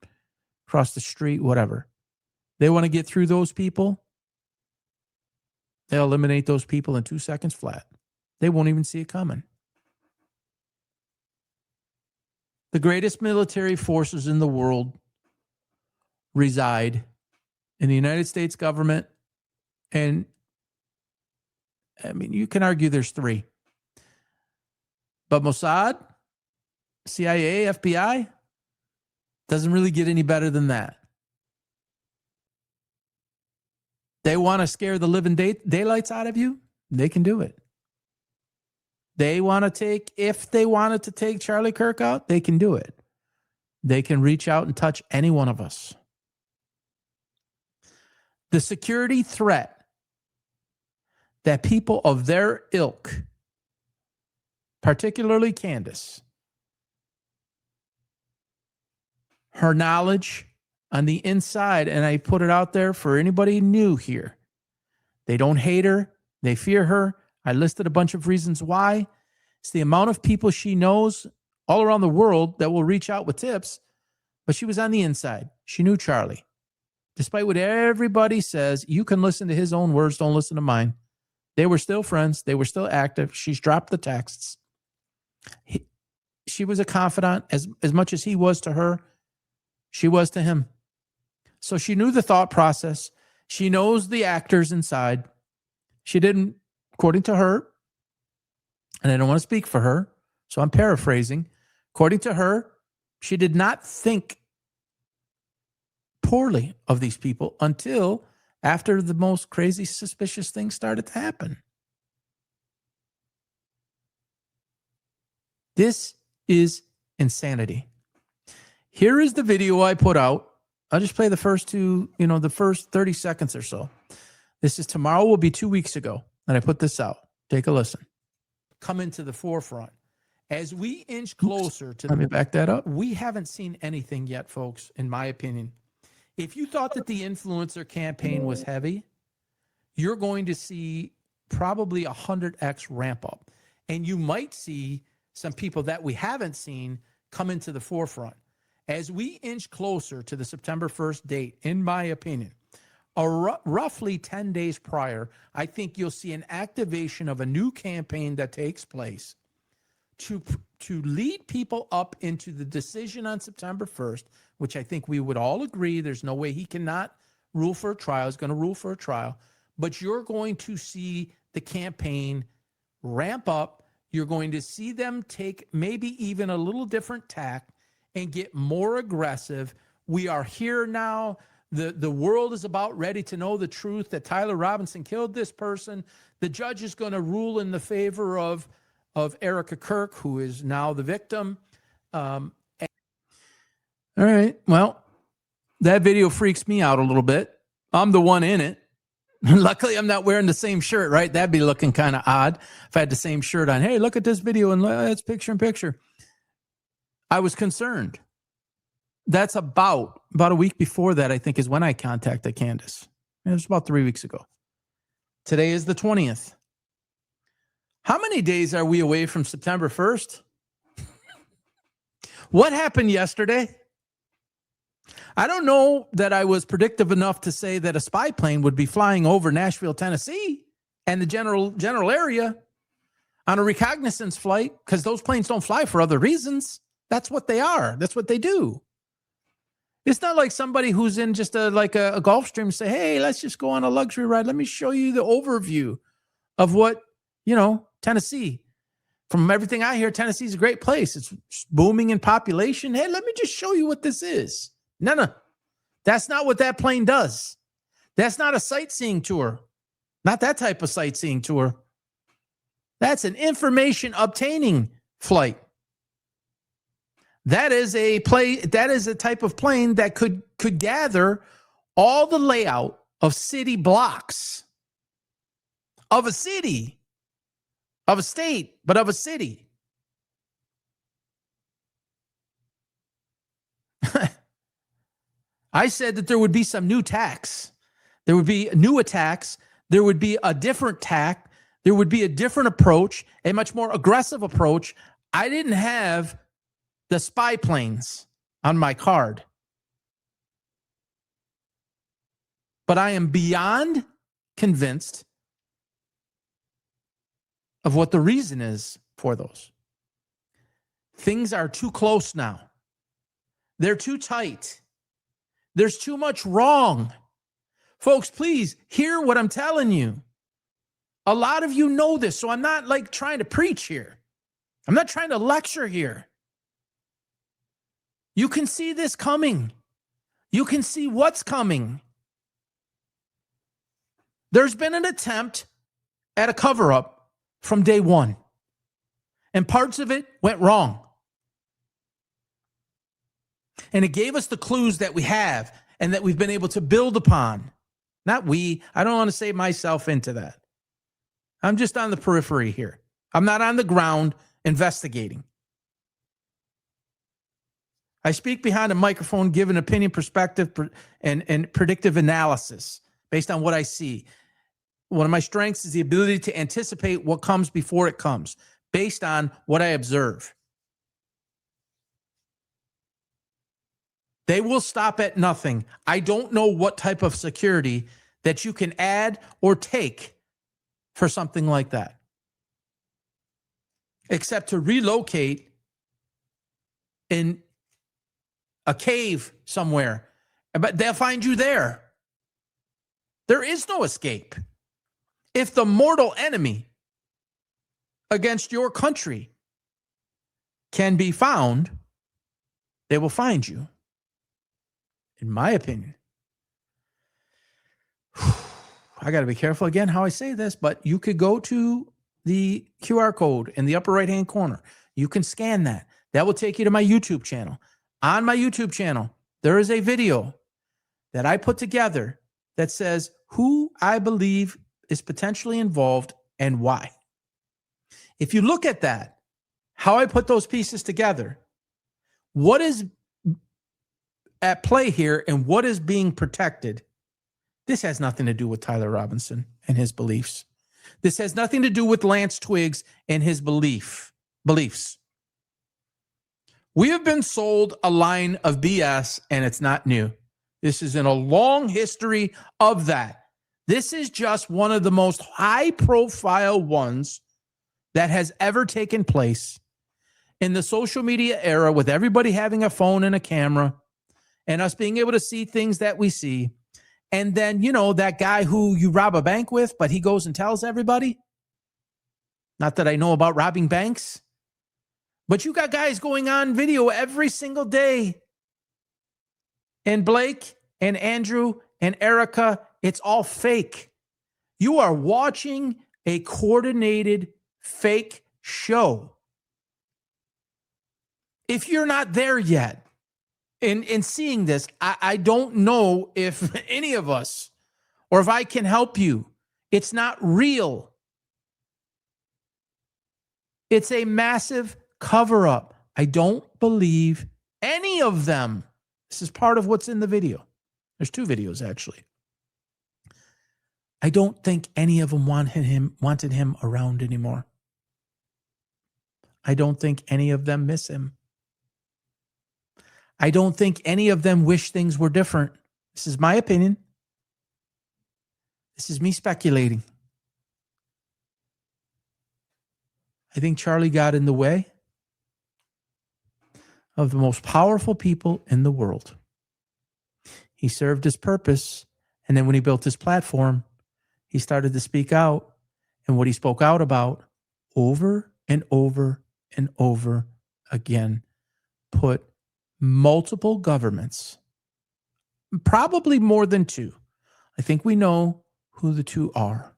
across the street, whatever. They want to get through those people. They'll eliminate those people in 2 seconds flat. They won't even see it coming. The greatest military forces in the world reside in the United States government. And I mean, you can argue there's 3. But Mossad, CIA, FBI, doesn't really get any better than that. They want to scare the living daylights out of you? They can do it. They want to take, if they wanted to take Charlie Kirk out, they can do it. They can reach out and touch any one of us. The security threat that people of their ilk, particularly Candace, her knowledge on the inside, and I put it out there for anybody new here. They don't hate her. They fear her. I listed a bunch of reasons why. It's the amount of people she knows all around the world that will reach out with tips, but she was on the inside. She knew Charlie. Despite what everybody says, you can listen to his own words, don't listen to mine. They were still friends. They were still active. She's dropped the texts. She was a confidant as much as he was to her. She was to him. So she knew the thought process. She knows the actors inside. She didn't, according to her, and I don't want to speak for her, so I'm paraphrasing. According to her, she did not think poorly of these people until after the most crazy, suspicious things started to happen. This is insanity. Here is the video I put out. I'll just play the first the first 30 seconds or so. This is tomorrow will be 2 weeks ago that I put this out. Take a listen. Come into the forefront. As we inch closer to... Let me back that up. We haven't seen anything yet, folks, in my opinion. If you thought that the influencer campaign was heavy, you're going to see probably 100x ramp up. And you might see some people that we haven't seen come into the forefront. As we inch closer to the September 1st date, in my opinion, roughly 10 days prior, I think you'll see an activation of a new campaign that takes place to lead people up into the decision on September 1st, which I think we would all agree there's no way he cannot rule for a trial. He's going to rule for a trial. But you're going to see the campaign ramp up. You're going to see them take maybe even a little different tack and get more aggressive. We are here now. The world is about ready to know the truth that Tyler Robinson killed this person. The judge is going to rule in the favor of Erica Kirk, who is now the victim. All right. Well, that video freaks me out a little bit. I'm the one in it. Luckily, I'm not wearing the same shirt, right? That'd be looking kind of odd if I had the same shirt on. Hey, look at this video, and it's picture in picture. I was concerned. That's about a week before that, I think, is when I contacted Candace. It was about 3 weeks ago. Today is the 20th. How many days are we away from September 1st? What happened yesterday? I don't know that I was predictive enough to say that a spy plane would be flying over Nashville, Tennessee and the general area on a reconnaissance flight, because those planes don't fly for other reasons. That's what they are. That's what they do. It's not like somebody who's in just a Gulfstream say, hey, let's just go on a luxury ride. Let me show you the overview of what, Tennessee. From everything I hear, Tennessee is a great place. It's booming in population. Hey, let me just show you what this is. No. That's not what that plane does. That's not a sightseeing tour. Not that type of sightseeing tour. That's an information obtaining flight. That is a type of plane that could gather all the layout of city blocks of a city, of a state, but of a city. I said that there would be some new tax. There would be new attacks. There would be a different tack. There would be a different approach, a much more aggressive approach. I didn't have the spy planes on my card. But I am beyond convinced of what the reason is for those. Things are too close now. They're too tight. There's too much wrong. Folks, please hear what I'm telling you. A lot of you know this, so I'm not trying to preach here. I'm not trying to lecture here. You can see this coming. You can see what's coming. There's been an attempt at a cover-up from day one, and parts of it went wrong. And it gave us the clues that we have and that we've been able to build upon. Not we. I don't want to say myself into that. I'm just on the periphery here. I'm not on the ground investigating. I speak behind a microphone, give an opinion, perspective, and predictive analysis based on what I see. One of my strengths is the ability to anticipate what comes before it comes, based on what I observe. They will stop at nothing. I don't know what type of security that you can add or take for something like that, except to relocate in a cave somewhere. But they'll find you there. There is no escape. If the mortal enemy against your country can be found, they will find you. In my opinion. I got to be careful again how I say this, but you could go to the QR code in the upper right-hand corner. You can scan that. That will take you to my YouTube channel. On my YouTube channel, there is a video that I put together that says who I believe is potentially involved and why. If you look at that, how I put those pieces together, what is at play here and what is being protected, this has nothing to do with Tyler Robinson and his beliefs. This has nothing to do with Lance Twiggs and his beliefs. We have been sold a line of BS, and it's not new. This is in a long history of that. This is just one of the most high-profile ones that has ever taken place in the social media era, with everybody having a phone and a camera and us being able to see things that we see. And then, that guy who you rob a bank with, but he goes and tells everybody. Not that I know about robbing banks, but you got guys going on video every single day. And Blake and Andrew and Erica, it's all fake. You are watching a coordinated fake show. If you're not there yet in seeing this, I don't know if any of us or if I can help you. It's not real. It's a massive cover-up. I don't believe any of them. This is part of what's in the video. There's two videos, actually. I don't think any of them wanted him around anymore. I don't think any of them miss him. I don't think any of them wish things were different. This is my opinion. This is me speculating. I think Charlie got in the way of the most powerful people in the world. He served his purpose, and then when he built his platform, he started to speak out, and what he spoke out about over and over and over again put multiple governments, probably more than two. I think we know who the two are.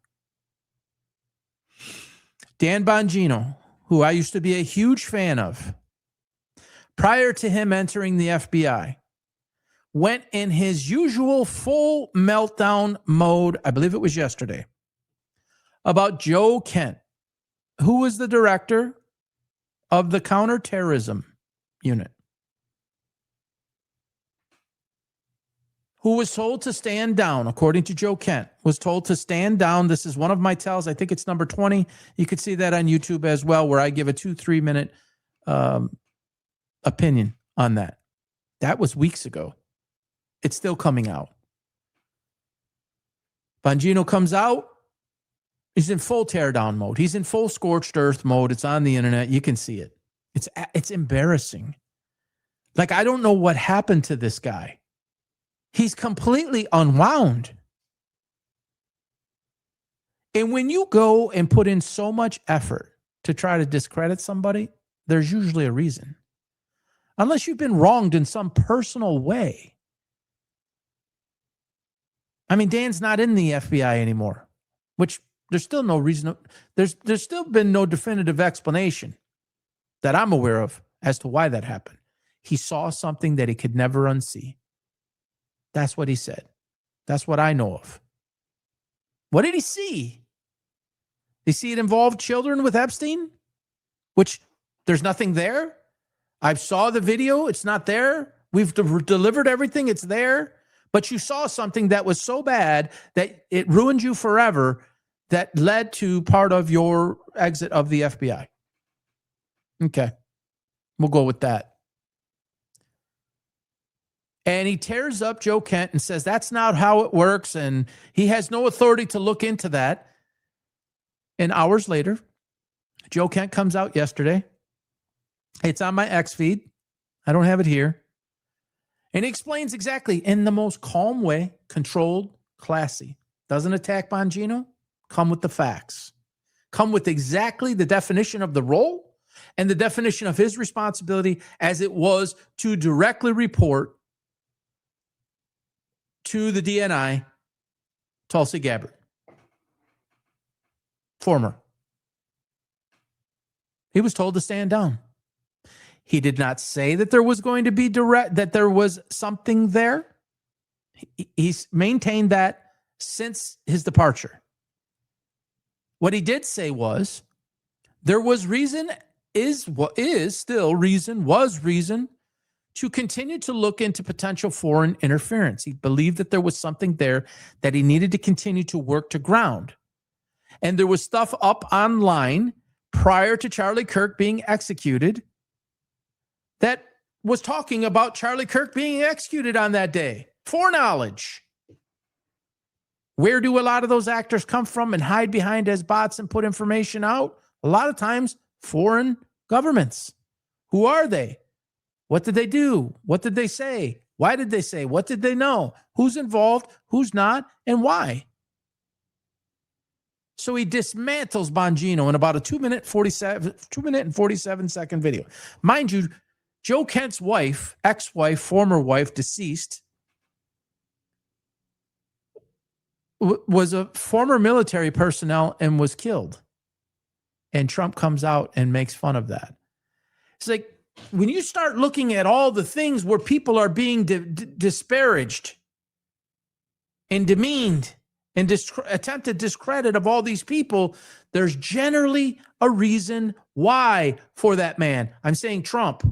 Dan Bongino, who I used to be a huge fan of, prior to him entering the FBI, went in his usual full meltdown mode, I believe it was yesterday, about Joe Kent, who was the director of the counterterrorism unit, who was told to stand down, according to Joe Kent, was told to stand down. This is one of my tells. I think it's number 20. You could see that on YouTube as well, where I give a 2-3 minute opinion on that. That was weeks ago. It's still coming out. Bongino comes out. He's in full teardown mode. He's in full scorched earth mode. It's on the internet. You can see it. It's embarrassing. Like, I don't know what happened to this guy. He's completely unwound. And when you go and put in so much effort to try to discredit somebody, there's usually a reason. Unless you've been wronged in some personal way. I mean, Dan's not in the FBI anymore, which there's still no reason. There's still been no definitive explanation that I'm aware of as to why that happened. He saw something that he could never unsee. That's what he said. That's what I know of. What did he see? Did he see it involved children with Epstein? Which there's nothing there. I saw the video. It's not there. We've delivered everything. It's there. But you saw something that was so bad that it ruined you forever, that led to part of your exit of the FBI. Okay. We'll go with that. And he tears up Joe Kent and says that's not how it works, and he has no authority to look into that. And hours later, Joe Kent comes out yesterday. It's on my X feed. I don't have it here. And he explains exactly in the most calm way, controlled, classy. Doesn't attack Bongino. Come with the facts. Come with exactly the definition of the role and the definition of his responsibility as it was to directly report to the DNI, Tulsi Gabbard. Former. He was told to stand down. He did not say that there was going to be that there was something there. He's maintained that since his departure. What he did say was there was reason, was reason to continue to look into potential foreign interference. He believed that there was something there that he needed to continue to work to ground. And there was stuff up online prior to Charlie Kirk being executed that was talking about Charlie Kirk being executed on that day. Foreknowledge. Where do a lot of those actors come from and hide behind as bots and put information out? A lot of times, foreign governments. Who are they? What did they do? What did they say? Why did they say? What did they know? Who's involved? Who's not? And why? So he dismantles Bongino in about a 2 minute and 47 second video. Mind you, Joe Kent's wife, ex-wife, former wife, deceased, was a former military personnel and was killed. And Trump comes out and makes fun of that. It's like, when you start looking at all the things where people are being disparaged and demeaned and attempted discredit of all these people, there's generally a reason why for that man. I'm saying Trump.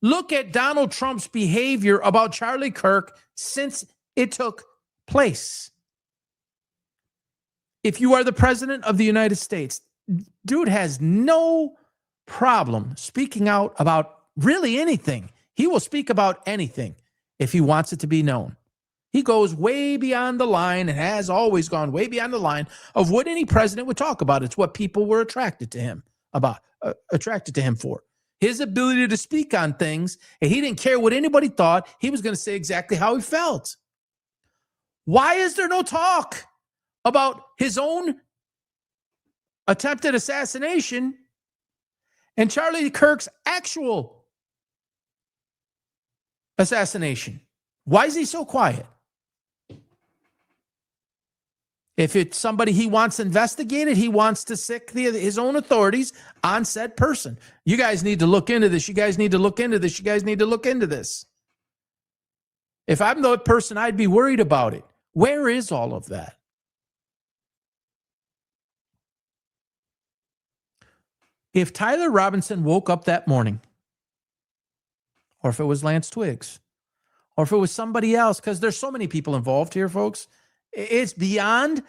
Look at Donald Trump's behavior about Charlie Kirk since it took place. If you are the president of the United States, dude has no problem speaking out about really anything. He will speak about anything if he wants it to be known. He goes way beyond the line and has always gone way beyond the line of what any president would talk about. It's what people were attracted to him for. His ability to speak on things, and he didn't care what anybody thought. He was going to say exactly how he felt. Why is there no talk about his own attempted assassination and Charlie Kirk's actual assassination? Why is he so quiet? If it's somebody he wants investigated, he wants to sick his own authorities on said person. You guys need to look into this. You guys need to look into this. You guys need to look into this. If I'm the person, I'd be worried about it. Where is all of that? If Tyler Robinson woke up that morning, or if it was Lance Twiggs, or if it was somebody else, because there's so many people involved here, folks, it's beyond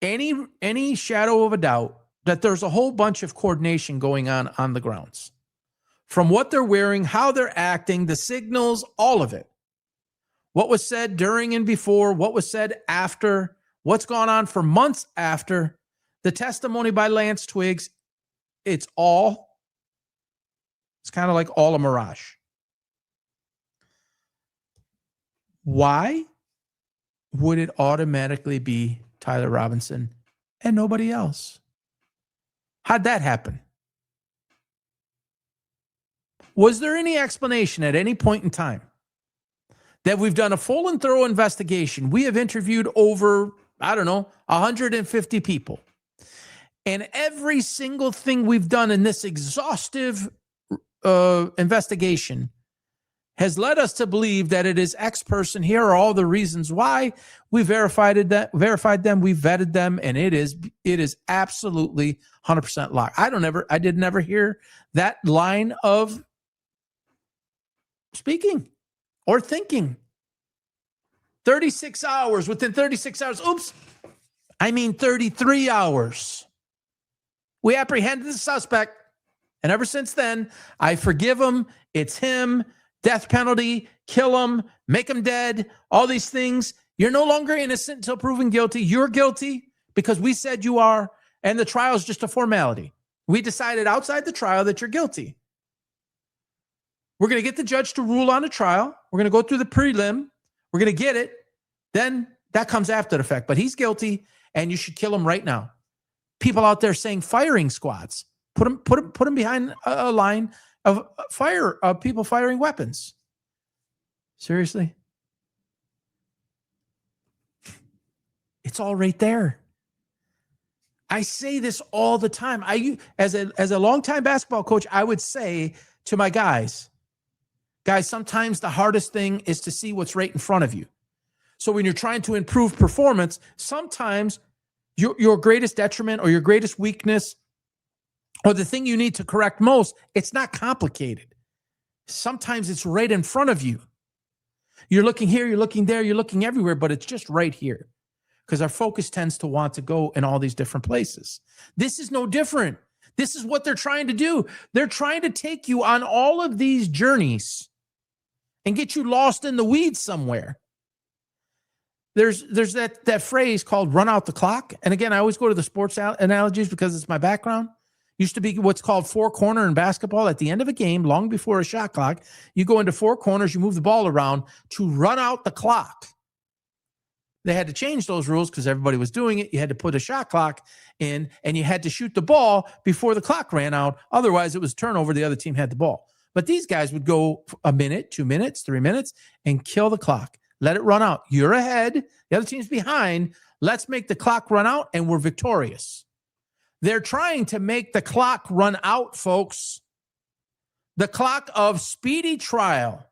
any shadow of a doubt that there's a whole bunch of coordination going on the grounds. From what they're wearing, how they're acting, the signals, all of it. What was said during and before, what was said after, what's gone on for months after, the testimony by Lance Twiggs, it's kind of like all a mirage. Why would it automatically be Tyler Robinson and nobody else? How'd that happen? Was there any explanation at any point in time that we've done a full and thorough investigation? We have interviewed over, 150 people. And every single thing we've done in this exhaustive investigation has led us to believe that it is X person. Here are all the reasons why. We verified them, we vetted them, and it is absolutely 100% locked. I did never hear that line of speaking or thinking. 36 hours, within 36 hours, 33 hours. We apprehended the suspect, and ever since then, I forgive him. It's him. Death penalty, kill him, make him dead, all these things. You're no longer innocent until proven guilty. You're guilty because we said you are, and the trial is just a formality. We decided outside the trial that you're guilty. We're going to get the judge to rule on a trial. We're going to go through the prelim. We're going to get it. Then that comes after the fact. But he's guilty, and you should kill him right now. People out there saying firing squads. Put him behind a line of people firing weapons. Seriously? It's all right there. I say this all the time. As a longtime basketball coach, I would say to my guys, sometimes the hardest thing is to see what's right in front of you. So when you're trying to improve performance, sometimes your greatest detriment or your greatest weakness or the thing you need to correct most, it's not complicated. Sometimes it's right in front of you. You're looking here, you're looking there, you're looking everywhere, but it's just right here. Because our focus tends to want to go in all these different places. This is no different. This is what they're trying to do. They're trying to take you on all of these journeys and get you lost in the weeds somewhere. There's that phrase called run out the clock. And again, I always go to the sports analogies because it's my background. Used to be what's called four corner in basketball. At the end of a game, long before a shot clock, you go into four corners, you move the ball around to run out the clock. They had to change those rules because everybody was doing it. You had to put a shot clock in, and you had to shoot the ball before the clock ran out. Otherwise, it was turnover. The other team had the ball. But these guys would go a minute, 2 minutes, 3 minutes, and kill the clock. Let it run out. You're ahead. The other team's behind. Let's make the clock run out, and we're victorious. They're trying to make the clock run out, folks. The clock of speedy trial.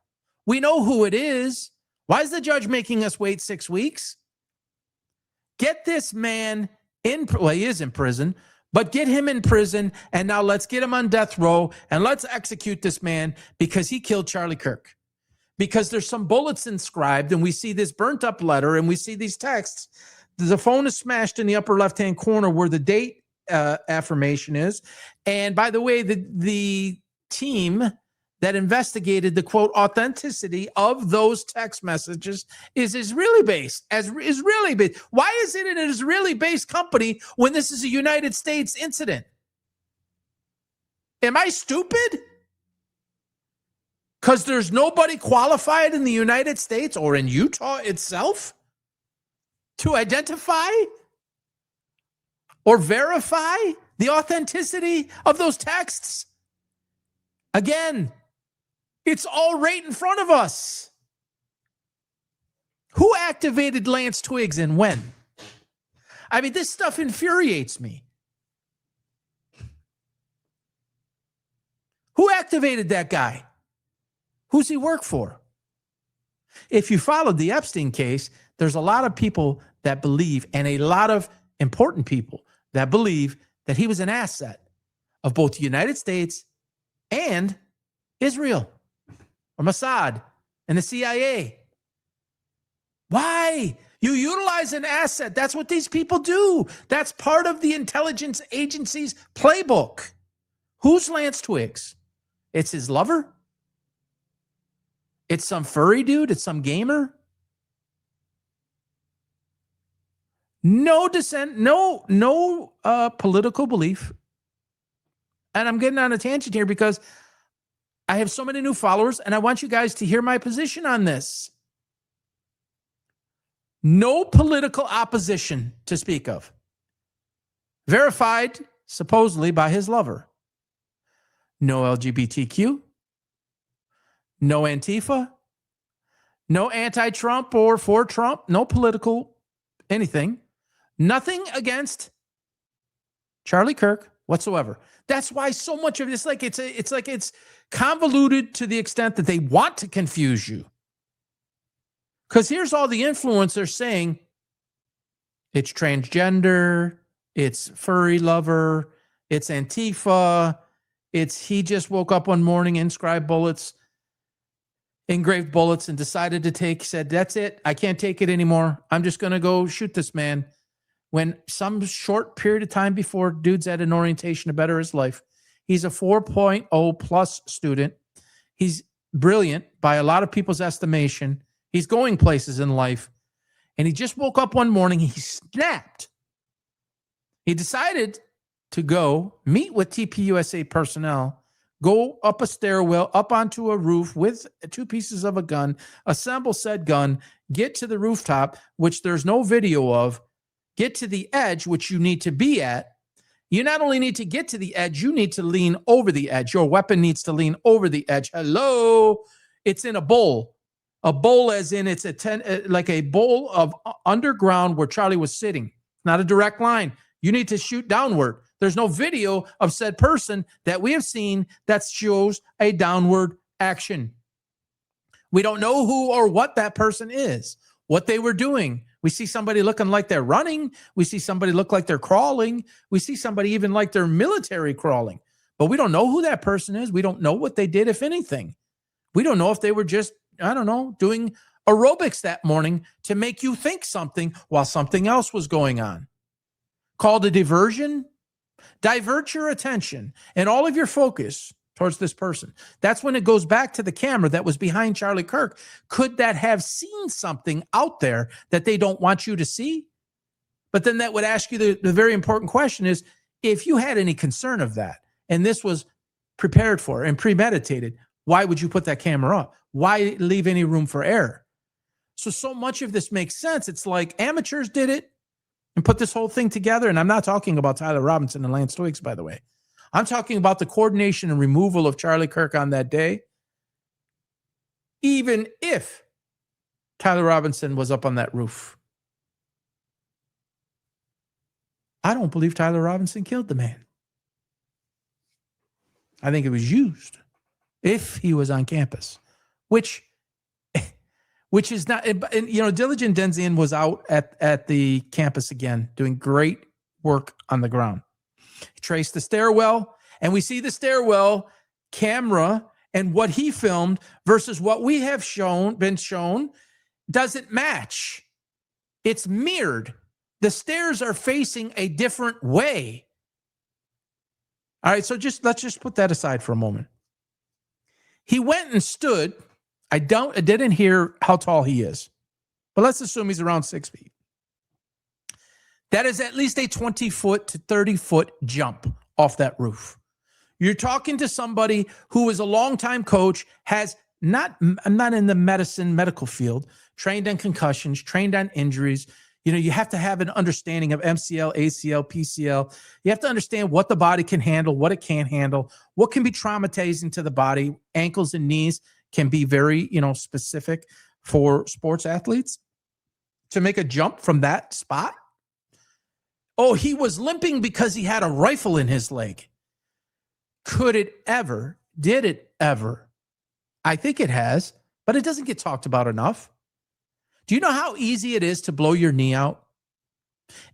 We know who it is. Why is the judge making us wait 6 weeks? Get this man he is in prison, but get him in prison, and now let's get him on death row, and let's execute this man because he killed Charlie Kirk. Because there's some bullets inscribed, and we see this burnt up letter, and we see these texts The phone is smashed in the upper left-hand corner where the date affirmation is. And by the way, the team that investigated the quote authenticity of those text messages is Israeli based. Why is it an Israeli based company when this is a United States incident? Am I stupid? Because there's nobody qualified in the United States or in Utah itself to identify or verify the authenticity of those texts? Again, it's all right in front of us. Who activated Lance Twiggs and when? I mean, this stuff infuriates me. Who activated that guy? Who's he work for? If you followed the Epstein case, there's a lot of people that believe, and a lot of important people that believe, that he was an asset of both the United States and Israel, or Mossad, and the CIA. Why? You utilize an asset. That's what these people do. That's part of the intelligence agency's playbook. Who's Lance Twiggs? It's his lover? It's some furry dude? It's some gamer? No dissent, no political belief. And I'm getting on a tangent here because I have so many new followers, and I want you guys to hear my position on this. No political opposition to speak of. Verified, supposedly, by his lover. No LGBTQ. No Antifa. No anti-Trump or for Trump. No political anything. Nothing against Charlie Kirk whatsoever. That's why so much of this, it's convoluted to the extent that they want to confuse you. Because here's all the influencers saying it's transgender, it's furry lover, it's Antifa, it's he just woke up one morning, engraved bullets, and decided to said, that's it, I can't take it anymore. I'm just going to go shoot this man. When some short period of time before, dude's at an orientation to better his life. He's a 4.0 plus student. He's brilliant by a lot of people's estimation. He's going places in life. And he just woke up one morning. He snapped. He decided to go meet with TPUSA personnel, go up a stairwell, up onto a roof with 2 pieces of a gun, assemble said gun, get to the rooftop, which there's no video of, get to the edge, which you need to be at. You not only need to get to the edge, you need to lean over the edge. Your weapon needs to lean over the edge. Hello? It's in a bowl. A bowl as in it's like a bowl of underground where Charlie was sitting. Not a direct line. You need to shoot downward. There's no video of said person that we have seen that shows a downward action. We don't know who or what that person is, what they were doing. We see somebody looking like they're running. We see somebody look like they're crawling. We see somebody even like they're military crawling. But we don't know who that person is. We don't know what they did, if anything. We don't know if they were just, I don't know, doing aerobics that morning to make you think something while something else was going on. Called a diversion. Divert your attention and all of your focus towards this person. That's when it goes back to the camera that was behind Charlie Kirk. Could that have seen something out there that they don't want you to see? But then that would ask you the very important question is, if you had any concern of that, and this was prepared for and premeditated, why would you put that camera up? Why leave any room for error? So much of this makes sense. It's like amateurs did it and put this whole thing together. And I'm not talking about Tyler Robinson and Lance Twiggs, by the way. I'm talking about the coordination and removal of Charlie Kirk on that day. Even if Tyler Robinson was up on that roof. I don't believe Tyler Robinson killed the man. I think it was used if he was on campus, which is not, and, you know, Diligent Denzian was out at the campus again, doing great work on the ground. He traced the stairwell, and we see the stairwell camera and what he filmed versus what we have been shown doesn't match. It's mirrored. The stairs are facing a different way. All right, so let's just put that aside for a moment. He went and stood. I didn't hear how tall he is, but let's assume he's around 6 feet. That is at least a 20-foot to 30-foot jump off that roof. You're talking to somebody who is a longtime coach, I'm not in the medical field, trained on concussions, trained on injuries. You have to have an understanding of MCL, ACL, PCL. You have to understand what the body can handle, what it can't handle, what can be traumatizing to the body. Ankles and knees can be very, specific for sports athletes. To make a jump from that spot. Oh, he was limping because he had a rifle in his leg. Did it ever? I think it has, but it doesn't get talked about enough. Do you know how easy it is to blow your knee out?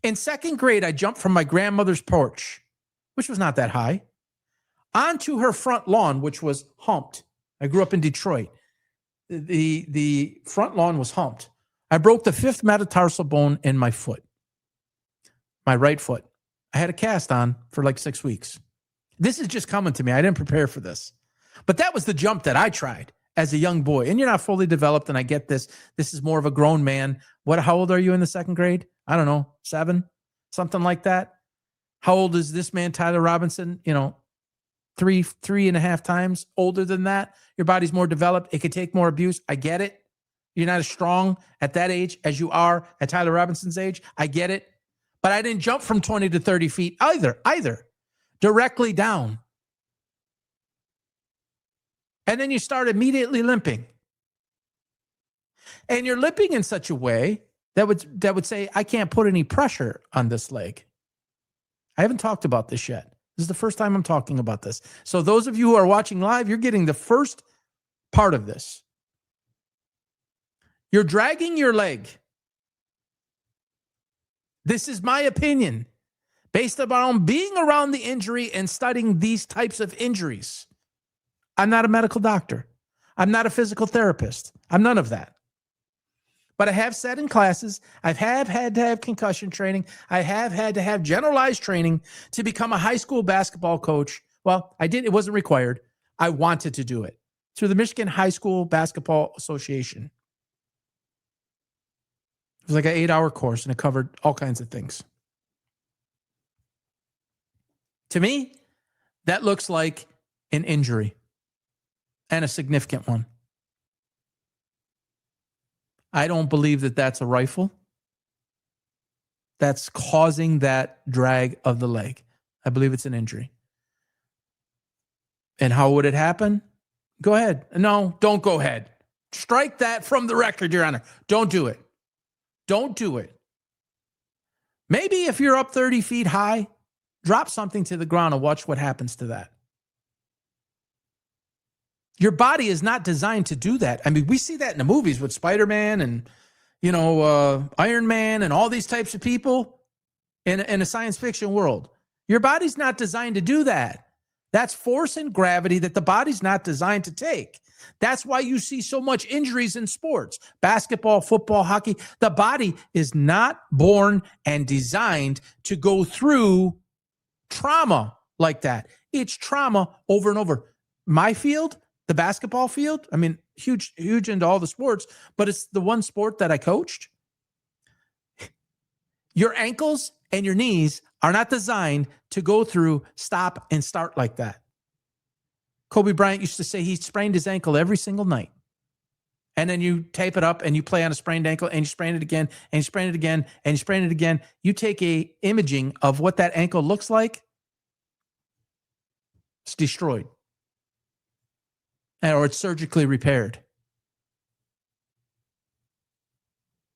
In second grade, I jumped from my grandmother's porch, which was not that high, onto her front lawn, which was humped. I grew up in Detroit. The front lawn was humped. I broke the 5th metatarsal bone in my foot, my right foot. I had a cast on for like 6 weeks. This is just coming to me. I didn't prepare for this. But that was the jump that I tried as a young boy. And you're not fully developed, and I get this. This is more of a grown man. How old are you in the second grade? I don't know, 7, something like that. How old is this man, Tyler Robinson? 3.5 times older than that. Your body's more developed. It could take more abuse. I get it. You're not as strong at that age as you are at Tyler Robinson's age. I get it. But I didn't jump from 20 to 30 feet either. Directly down. And then you start immediately limping. And you're limping in such a way that would say, I can't put any pressure on this leg. I haven't talked about this yet. This is the first time I'm talking about this. So those of you who are watching live, you're getting the first part of this. You're dragging your leg. This is my opinion, based upon being around the injury and studying these types of injuries. I'm not a medical doctor. I'm not a physical therapist. I'm none of that. But I have sat in classes. I have had to have concussion training. I have had to have generalized training to become a high school basketball coach. Well, I did. It wasn't required. I wanted to do it through the Michigan High School Basketball Association. It was like an 8-hour course, and it covered all kinds of things. To me, that looks like an injury, and a significant one. I don't believe that that's a rifle that's causing that drag of the leg. I believe it's an injury. And how would it happen? Go ahead. No, don't go ahead. Strike that from the record, Your Honor. Don't do it. Don't do it. Maybe if you're up 30 feet high, drop something to the ground and watch what happens to that. Your body is not designed to do that. I mean, we see that in the movies with Spider-Man and, Iron Man and all these types of people in a science fiction world. Your body's not designed to do that. That's force and gravity that the body's not designed to take. That's why you see so much injuries in sports, basketball, football, hockey. The body is not born and designed to go through trauma like that. It's trauma over and over. My field, the basketball field, I mean, huge into all the sports, but it's the one sport that I coached. Your ankles and your knees are not designed to go through stop and start like that. Kobe Bryant used to say he sprained his ankle every single night. And then you tape it up and you play on a sprained ankle and you sprain it again and you sprain it again and you sprain it again. You take a imaging of what that ankle looks like. It's destroyed. Or it's surgically repaired.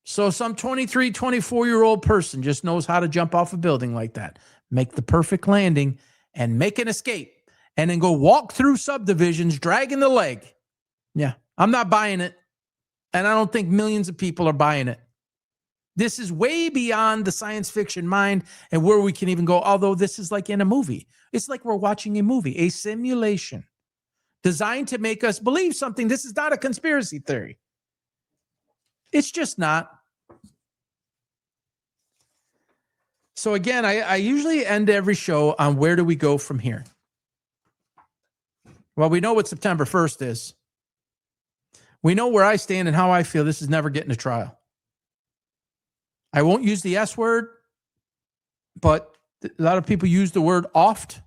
So some 23, 24-year-old person just knows how to jump off a building like that, make the perfect landing, and make an escape, and then go walk through subdivisions dragging the leg. Yeah, I'm not buying it, and I don't think millions of people are buying it. This is way beyond the science fiction mind and where we can even go, although this is like in a movie. It's like we're watching a movie, a simulation designed to make us believe something. This is not a conspiracy theory. It's just not. So again, I usually end every show on where do we go from here? Well, we know what September 1st is. We know where I stand and how I feel. This is never getting to trial. I won't use the S word, but a lot of people use the word oft,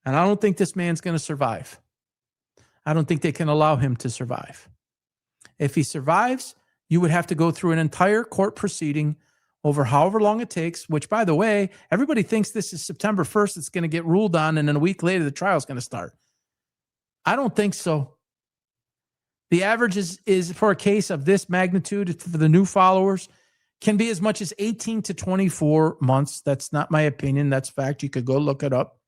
and I don't think this man's going to survive. I don't think they can allow him to survive. If he survives, you would have to go through an entire court proceeding over however long it takes, which, by the way, everybody thinks this is September 1st. It's going to get ruled on, and then a week later, the trial is going to start. I don't think so. The average is for a case of this magnitude for the new followers can be as much as 18 to 24 months. That's not my opinion. That's fact. You could go look it up.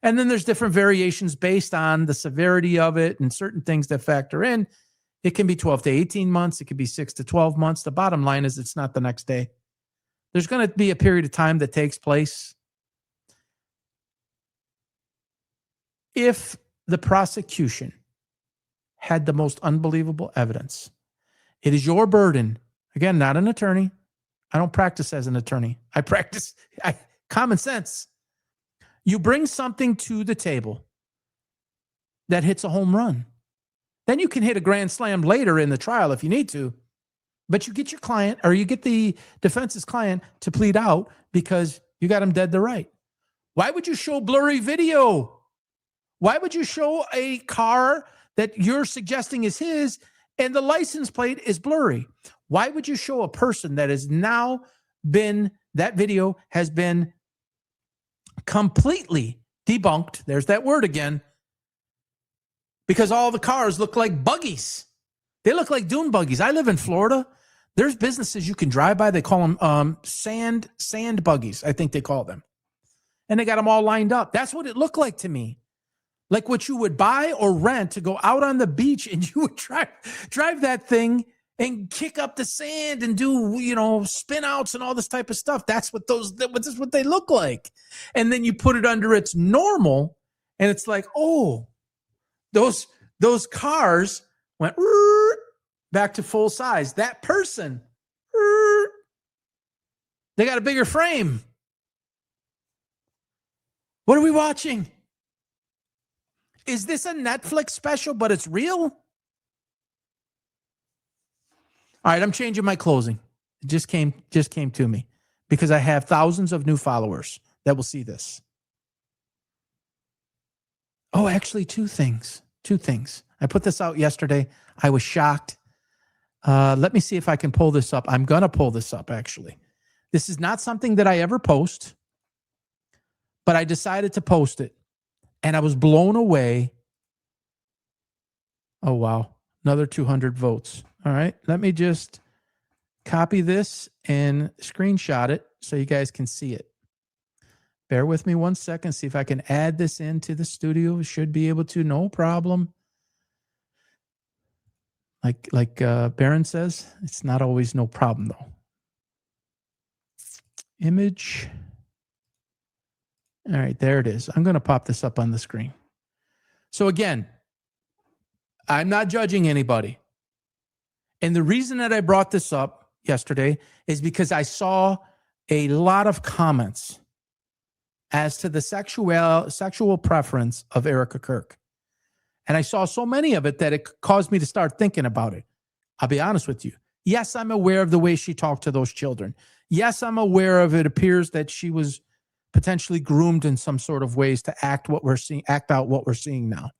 And then there's different variations based on the severity of it and certain things that factor in. It can be 12 to 18 months. It could be 6 to 12 months. The bottom line is it's not the next day. There's going to be a period of time that takes place. If the prosecution had the most unbelievable evidence, it is your burden. Again, not an attorney. I don't practice as an attorney. I practice common sense. You bring something to the table that hits a home run. Then you can hit a grand slam later in the trial if you need to. But you get your client, or you get the defense's client, to plead out because you got him dead to right. Why would you show blurry video? Why would you show a car that you're suggesting is his and the license plate is blurry? Why would you show a person that has now been, that video has been completely debunked? There's that word again. Because all the cars look like buggies. They look like dune buggies. I live in Florida. There's businesses you can drive by. They call them sand buggies, I think they call them. And they got them all lined up. That's what it looked like to me. Like what you would buy or rent to go out on the beach, and you would drive that thing and kick up the sand and do, spin outs and all this type of stuff. That's what they look like. And then you put it under its normal, and it's like, oh, those cars went back to full size. That person, they got a bigger frame. What are we watching? Is this a Netflix special, but it's real? All right, I'm changing my closing. It just came to me because I have thousands of new followers that will see this. Oh, actually, two things. I put this out yesterday. I was shocked. Let me see if I can pull this up. I'm going to pull this up, actually. This is not something that I ever post, but I decided to post it, and I was blown away. Oh, wow. Another 200 votes. All right. Let me just copy this and screenshot it so you guys can see it. Bear with me 1 second. See if I can add this into the studio. Should be able to, no problem. Like Barron says, it's not always no problem though. Image. All right, there it is. I'm going to pop this up on the screen. So again, I'm not judging anybody. And the reason that I brought this up yesterday is because I saw a lot of comments as to the sexual preference of Erica Kirk. And I saw so many of it that it caused me to start thinking about it. I'll be honest with you. Yes, I'm aware of the way she talked to those children. Yes, I'm aware of it appears that she was potentially groomed in some sort of ways to act out what we're seeing now.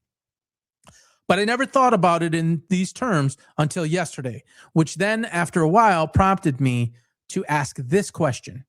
But I never thought about it in these terms until yesterday, which then after a while prompted me to ask this question.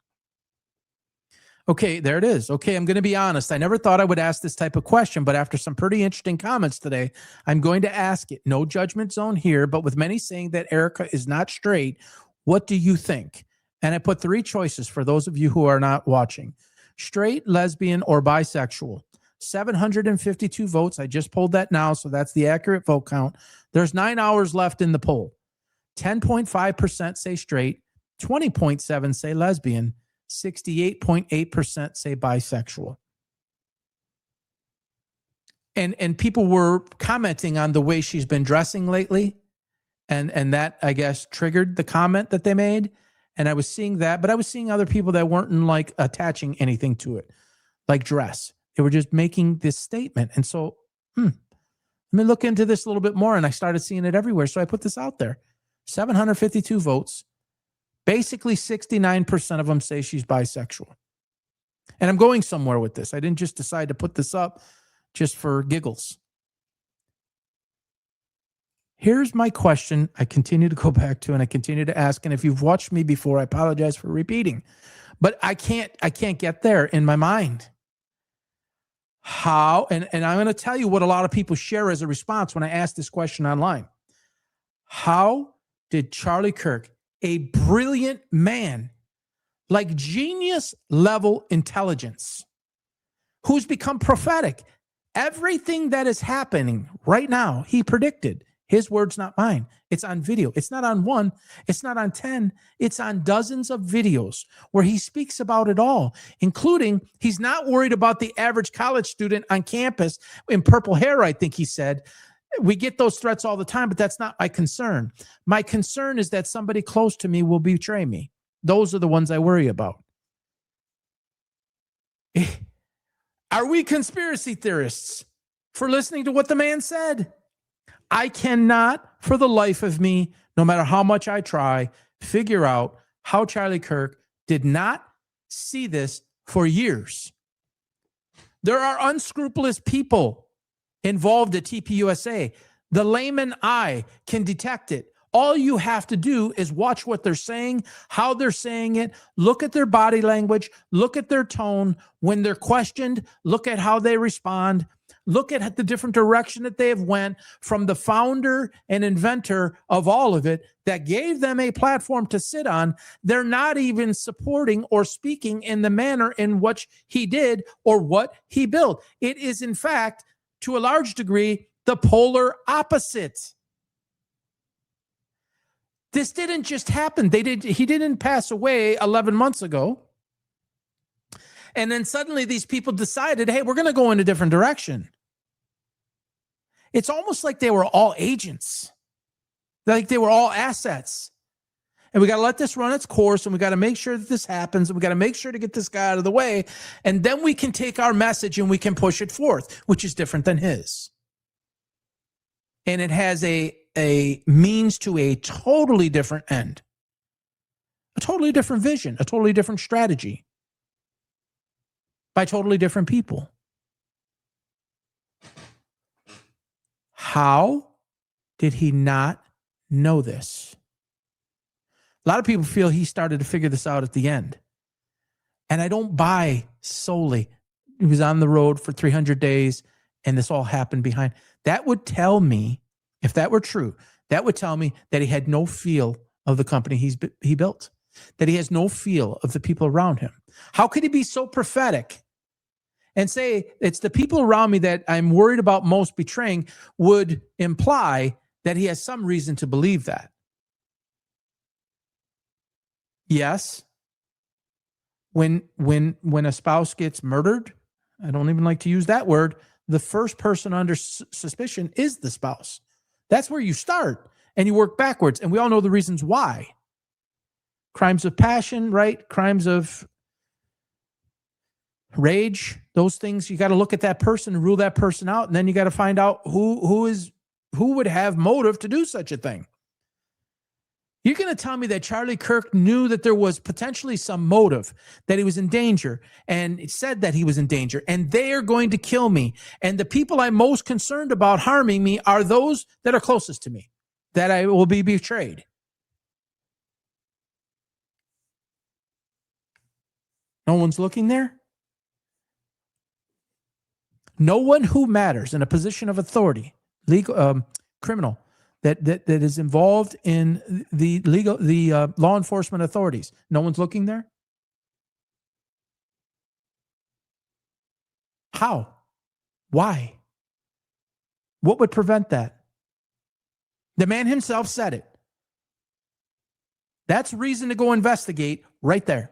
Okay, there it is. Okay, I'm going to be honest. I never thought I would ask this type of question, but after some pretty interesting comments today, I'm going to ask it. No judgment zone here, but with many saying that Erica is not straight, what do you think? And I put 3 choices for those of you who are not watching. Straight, lesbian, or bisexual. 752 votes. I just pulled that now, so that's the accurate vote count. There's 9 hours left in the poll. 10.5% say straight, 20.7% say lesbian, 68.8% say bisexual. And people were commenting on the way she's been dressing lately. And that, I guess, triggered the comment that they made. And I was seeing that, but I was seeing other people that weren't like attaching anything to it, like dress. They were just making this statement. And so, let me look into this a little bit more. And I started seeing it everywhere. So I put this out there. 752 votes. Basically, 69% of them say she's bisexual. And I'm going somewhere with this. I didn't just decide to put this up just for giggles. Here's my question I continue to go back to and I continue to ask. And if you've watched me before, I apologize for repeating. But I can't get there in my mind. How, and I'm going to tell you what a lot of people share as a response when I ask this question online. How did Charlie Kirk, a brilliant man, like genius level intelligence, who's become prophetic, everything that is happening right now, he predicted. His words, not mine. It's on video. It's not on one. It's not on 10. It's on dozens of videos where he speaks about it all, including he's not worried about the average college student on campus in purple hair, I think he said. We get those threats all the time, but that's not my concern. My concern is that somebody close to me will betray me. Those are the ones I worry about. Are we conspiracy theorists for listening to what the man said? I cannot, for the life of me, no matter how much I try, figure out how Charlie Kirk did not see this for years. There are unscrupulous people involved at TPUSA. The layman eye can detect it. All you have to do is watch what they're saying, how they're saying it, look at their body language, look at their tone. When they're questioned, look at how they respond. Look at the different direction that they have went from the founder and inventor of all of it that gave them a platform to sit on. They're not even supporting or speaking in the manner in which he did or what he built. It is, in fact, to a large degree, the polar opposite. This didn't just happen. He didn't pass away 11 months ago. And then suddenly these people decided, hey, we're going to go in a different direction. It's almost like they were all agents. Like they were all assets. And we got to let this run its course, and we got to make sure that this happens, and we got to make sure to get this guy out of the way, and then we can take our message and we can push it forth, which is different than his. And it has a means to a totally different end, a totally different vision, a totally different strategy by totally different people. How did he not know this? A lot of people feel he started to figure this out at the end. And I don't buy solely. He was on the road for 300 days and this all happened behind. That would tell me, if that were true, that would tell me that he had no feel of the company he built, that he has no feel of the people around him. How could he be so prophetic and say it's the people around me that I'm worried about most betraying? Would imply that he has some reason to believe that. Yes, when a spouse gets murdered, I don't even like to use that word, the first person under suspicion is the spouse. That's where you start and you work backwards. And we all know the reasons why. Crimes of passion, right? Crimes of rage, those things, you got to look at that person and rule that person out. And then you got to find out who would have motive to do such a thing. You're going to tell me that Charlie Kirk knew that there was potentially some motive, that he was in danger, and it said that he was in danger, and they are going to kill me. And the people I'm most concerned about harming me are those that are closest to me, that I will be betrayed. No one's looking there? No one who matters in a position of authority, legal, criminal, that is involved in the law enforcement authorities. No one's looking there? How? Why? What would prevent that? The man himself said it. That's reason to go investigate right there.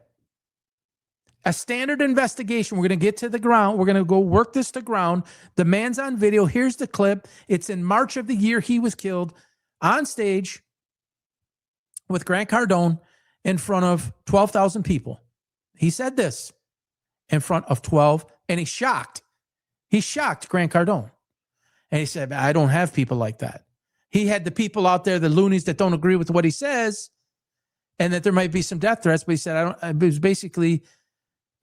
A standard investigation. We're going to get to the ground. We're going to go work this to ground. The man's on video. Here's the clip. It's in March of the year he was killed on stage with Grant Cardone in front of 12,000 people. He said this in front of 12, and he's shocked. He shocked Grant Cardone. And he said, I don't have people like that. He had the people out there, the loonies that don't agree with what he says, and that there might be some death threats. But he said, it was basically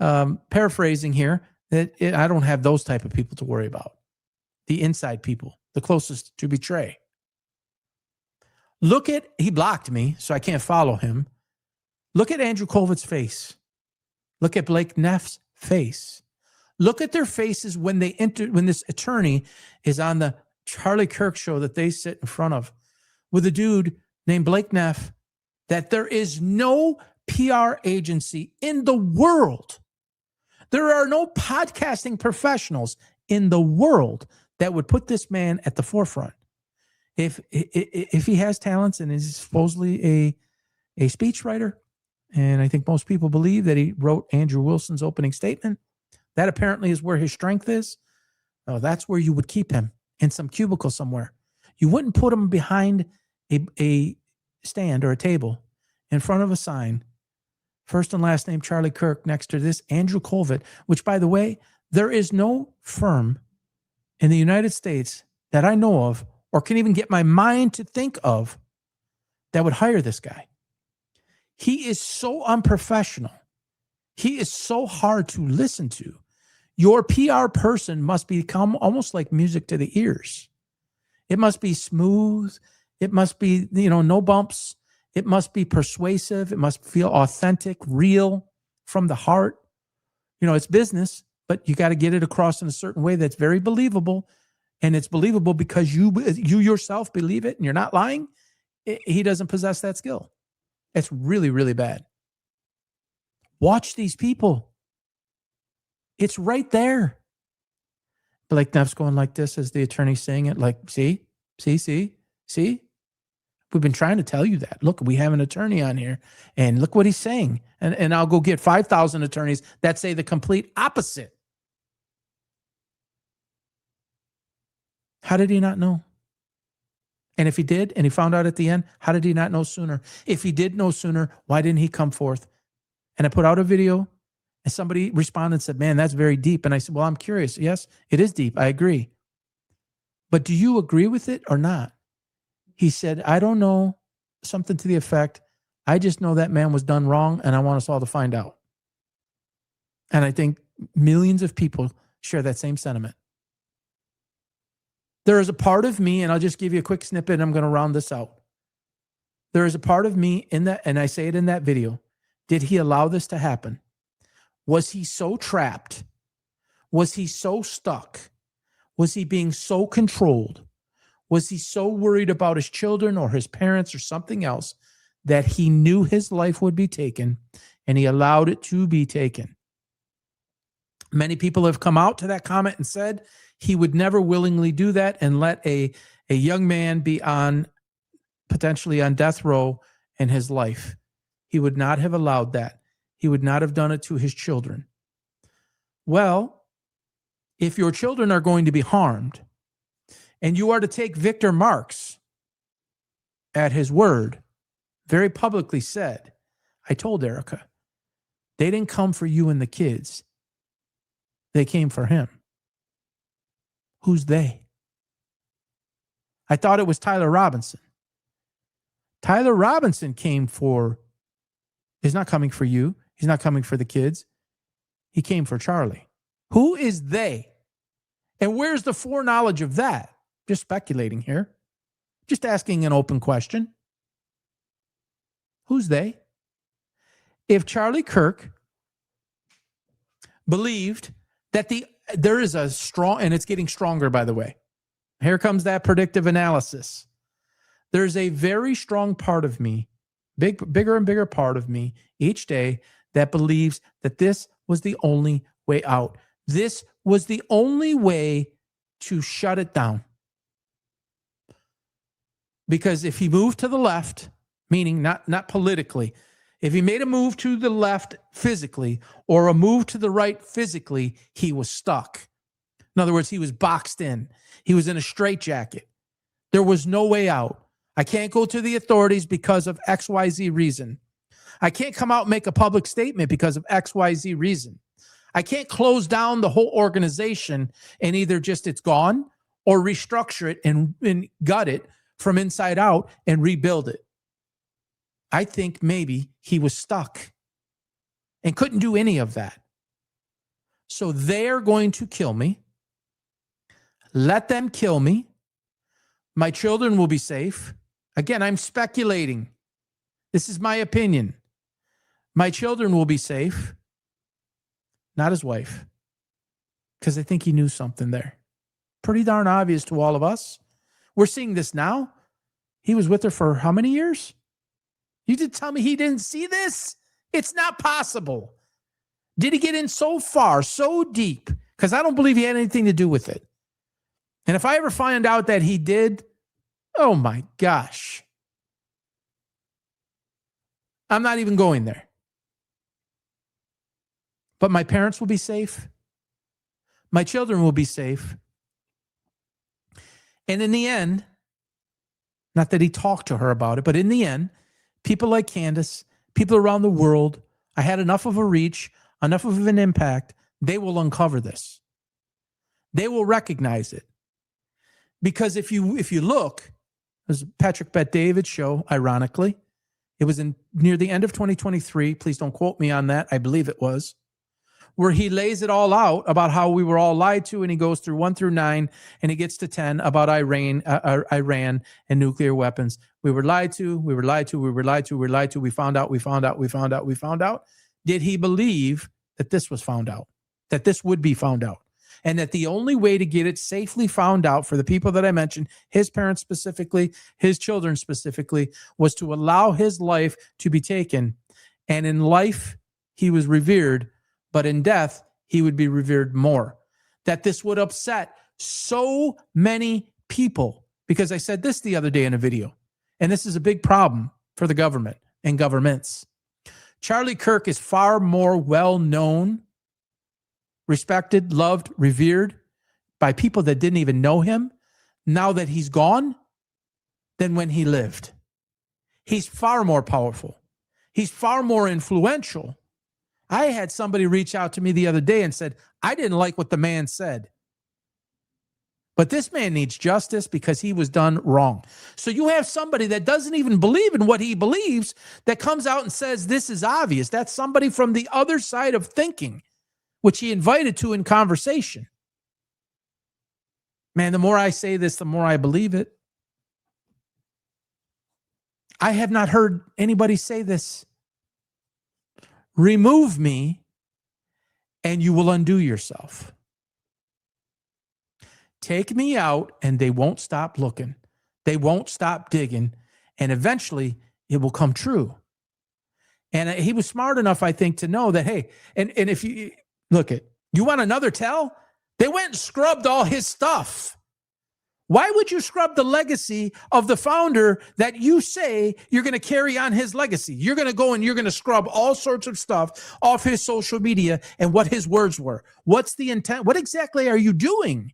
paraphrasing here, that I don't have those type of people to worry about. The inside people, the closest to betray. He blocked me, so I can't follow him. Look at Andrew Colvit's face. Look at Blake Neff's face. Look at their faces when they enter, when this attorney is on the Charlie Kirk show that they sit in front of with a dude named Blake Neff, that there is no PR agency in the world. There are no podcasting professionals in the world that would put this man at the forefront. If he has talents and is supposedly a speechwriter, and I think most people believe that he wrote Andrew Wilson's opening statement, that apparently is where his strength is. Oh, that's where you would keep him, in some cubicle somewhere. You wouldn't put him behind a stand or a table in front of a sign, first and last name Charlie Kirk, next to this Andrew Colvit, which, by the way, there is no firm in the United States that I know of or can even get my mind to think of that would hire this guy. He is so unprofessional. He is so hard to listen to. Your PR person must become almost like music to the ears. It must be smooth. It must be, no bumps. It must be persuasive. It must feel authentic, real, from the heart. It's business, but you got to get it across in a certain way that's very believable. And it's believable because you yourself believe it and you're not lying. He doesn't possess that skill. It's really, really bad. Watch these people. It's right there. Blake Neff's going like this as the attorney's saying it, like, see? We've been trying to tell you that. Look, we have an attorney on here, and look what he's saying. And I'll go get 5,000 attorneys that say the complete opposite. How did he not know? And if he did, and he found out at the end, how did he not know sooner? If he did know sooner, why didn't he come forth? And I put out a video, and somebody responded and said, man, that's very deep. And I said, well, I'm curious. Yes, it is deep. I agree. But do you agree with it or not? He said, I don't know, something to the effect, I just know that man was done wrong, and I want us all to find out. And I think millions of people share that same sentiment. There is a part of me, and I'll just give you a quick snippet, and I'm going to round this out. There is a part of me in that, and I say it in that video. Did he allow this to happen? Was he so trapped? Was he so stuck? Was he being so controlled? Was he so worried about his children or his parents or something else that he knew his life would be taken and he allowed it to be taken? Many people have come out to that comment and said he would never willingly do that and let a young man be potentially on death row in his life. He would not have allowed that. He would not have done it to his children. Well, if your children are going to be harmed and you are to take Victor Marx at his word, very publicly said, I told Erica, they didn't come for you and the kids. They came for him. Who's they? I thought it was Tyler Robinson. Tyler Robinson he's not coming for you. He's not coming for the kids. He came for Charlie. Who is they? And where's the foreknowledge of that? Just speculating here. Just asking an open question. Who's they? If Charlie Kirk believed that there is a strong, and it's getting stronger, by the way. Here comes that predictive analysis. There's a very strong part of me, bigger and bigger part of me each day that believes that this was the only way out. This was the only way to shut it down. Because if he moved to the left, meaning not politically, if he made a move to the left physically or a move to the right physically, he was stuck. In other words, he was boxed in. He was in a straitjacket. There was no way out. I can't go to the authorities because of XYZ reason. I can't come out and make a public statement because of XYZ reason. I can't close down the whole organization and either just it's gone or restructure it and gut it from inside out and rebuild it. I think maybe he was stuck and couldn't do any of that. So they're going to kill me. Let them kill me. My children will be safe. Again, I'm speculating. This is my opinion. My children will be safe. Not his wife. Because I think he knew something there. Pretty darn obvious to all of us. We're seeing this now. He was with her for how many years? You did tell me he didn't see this? It's not possible. Did he get in so far, so deep? Because I don't believe he had anything to do with it. And if I ever find out that he did, oh my gosh. I'm not even going there. But my parents will be safe. My children will be safe. And in the end, not that he talked to her about it, but in the end, people like Candace, people around the world, I had enough of a reach, enough of an impact, they will uncover this. They will recognize it. Because if you look, it was Patrick Bet-David's show, ironically. It was near the end of 2023. Please don't quote me on that. I believe it was. Where he lays it all out about how we were all lied to, and he goes through 1 through 9, and he gets to 10 about Iran and nuclear weapons. We were lied to, we were lied to, we were lied to, we were lied to, we found out, we found out, we found out, we found out. Did he believe that this was found out? That this would be found out? And that the only way to get it safely found out for the people that I mentioned, his parents specifically, his children specifically, was to allow his life to be taken. And in life, he was revered, but in death, he would be revered more. That this would upset so many people. Because I said this the other day in a video, and this is a big problem for the government and governments. Charlie Kirk is far more well-known, respected, loved, revered by people that didn't even know him now that he's gone than when he lived. He's far more powerful. He's far more influential. I had somebody reach out to me the other day and said, I didn't like what the man said. But this man needs justice because he was done wrong. So you have somebody that doesn't even believe in what he believes that comes out and says this is obvious. That's somebody from the other side of thinking, which he invited to in conversation. Man, the more I say this, the more I believe it. I have not heard anybody say this. Remove me and you will undo yourself. Take me out and they won't stop looking. They won't stop digging. And eventually it will come true. And he was smart enough, I think, to know that, hey, and if you look at, you want another tell? They went and scrubbed all his stuff. Why would you scrub the legacy of the founder that you say you're going to carry on his legacy? You're going to go and you're going to scrub all sorts of stuff off his social media and what his words were. What's the intent? What exactly are you doing?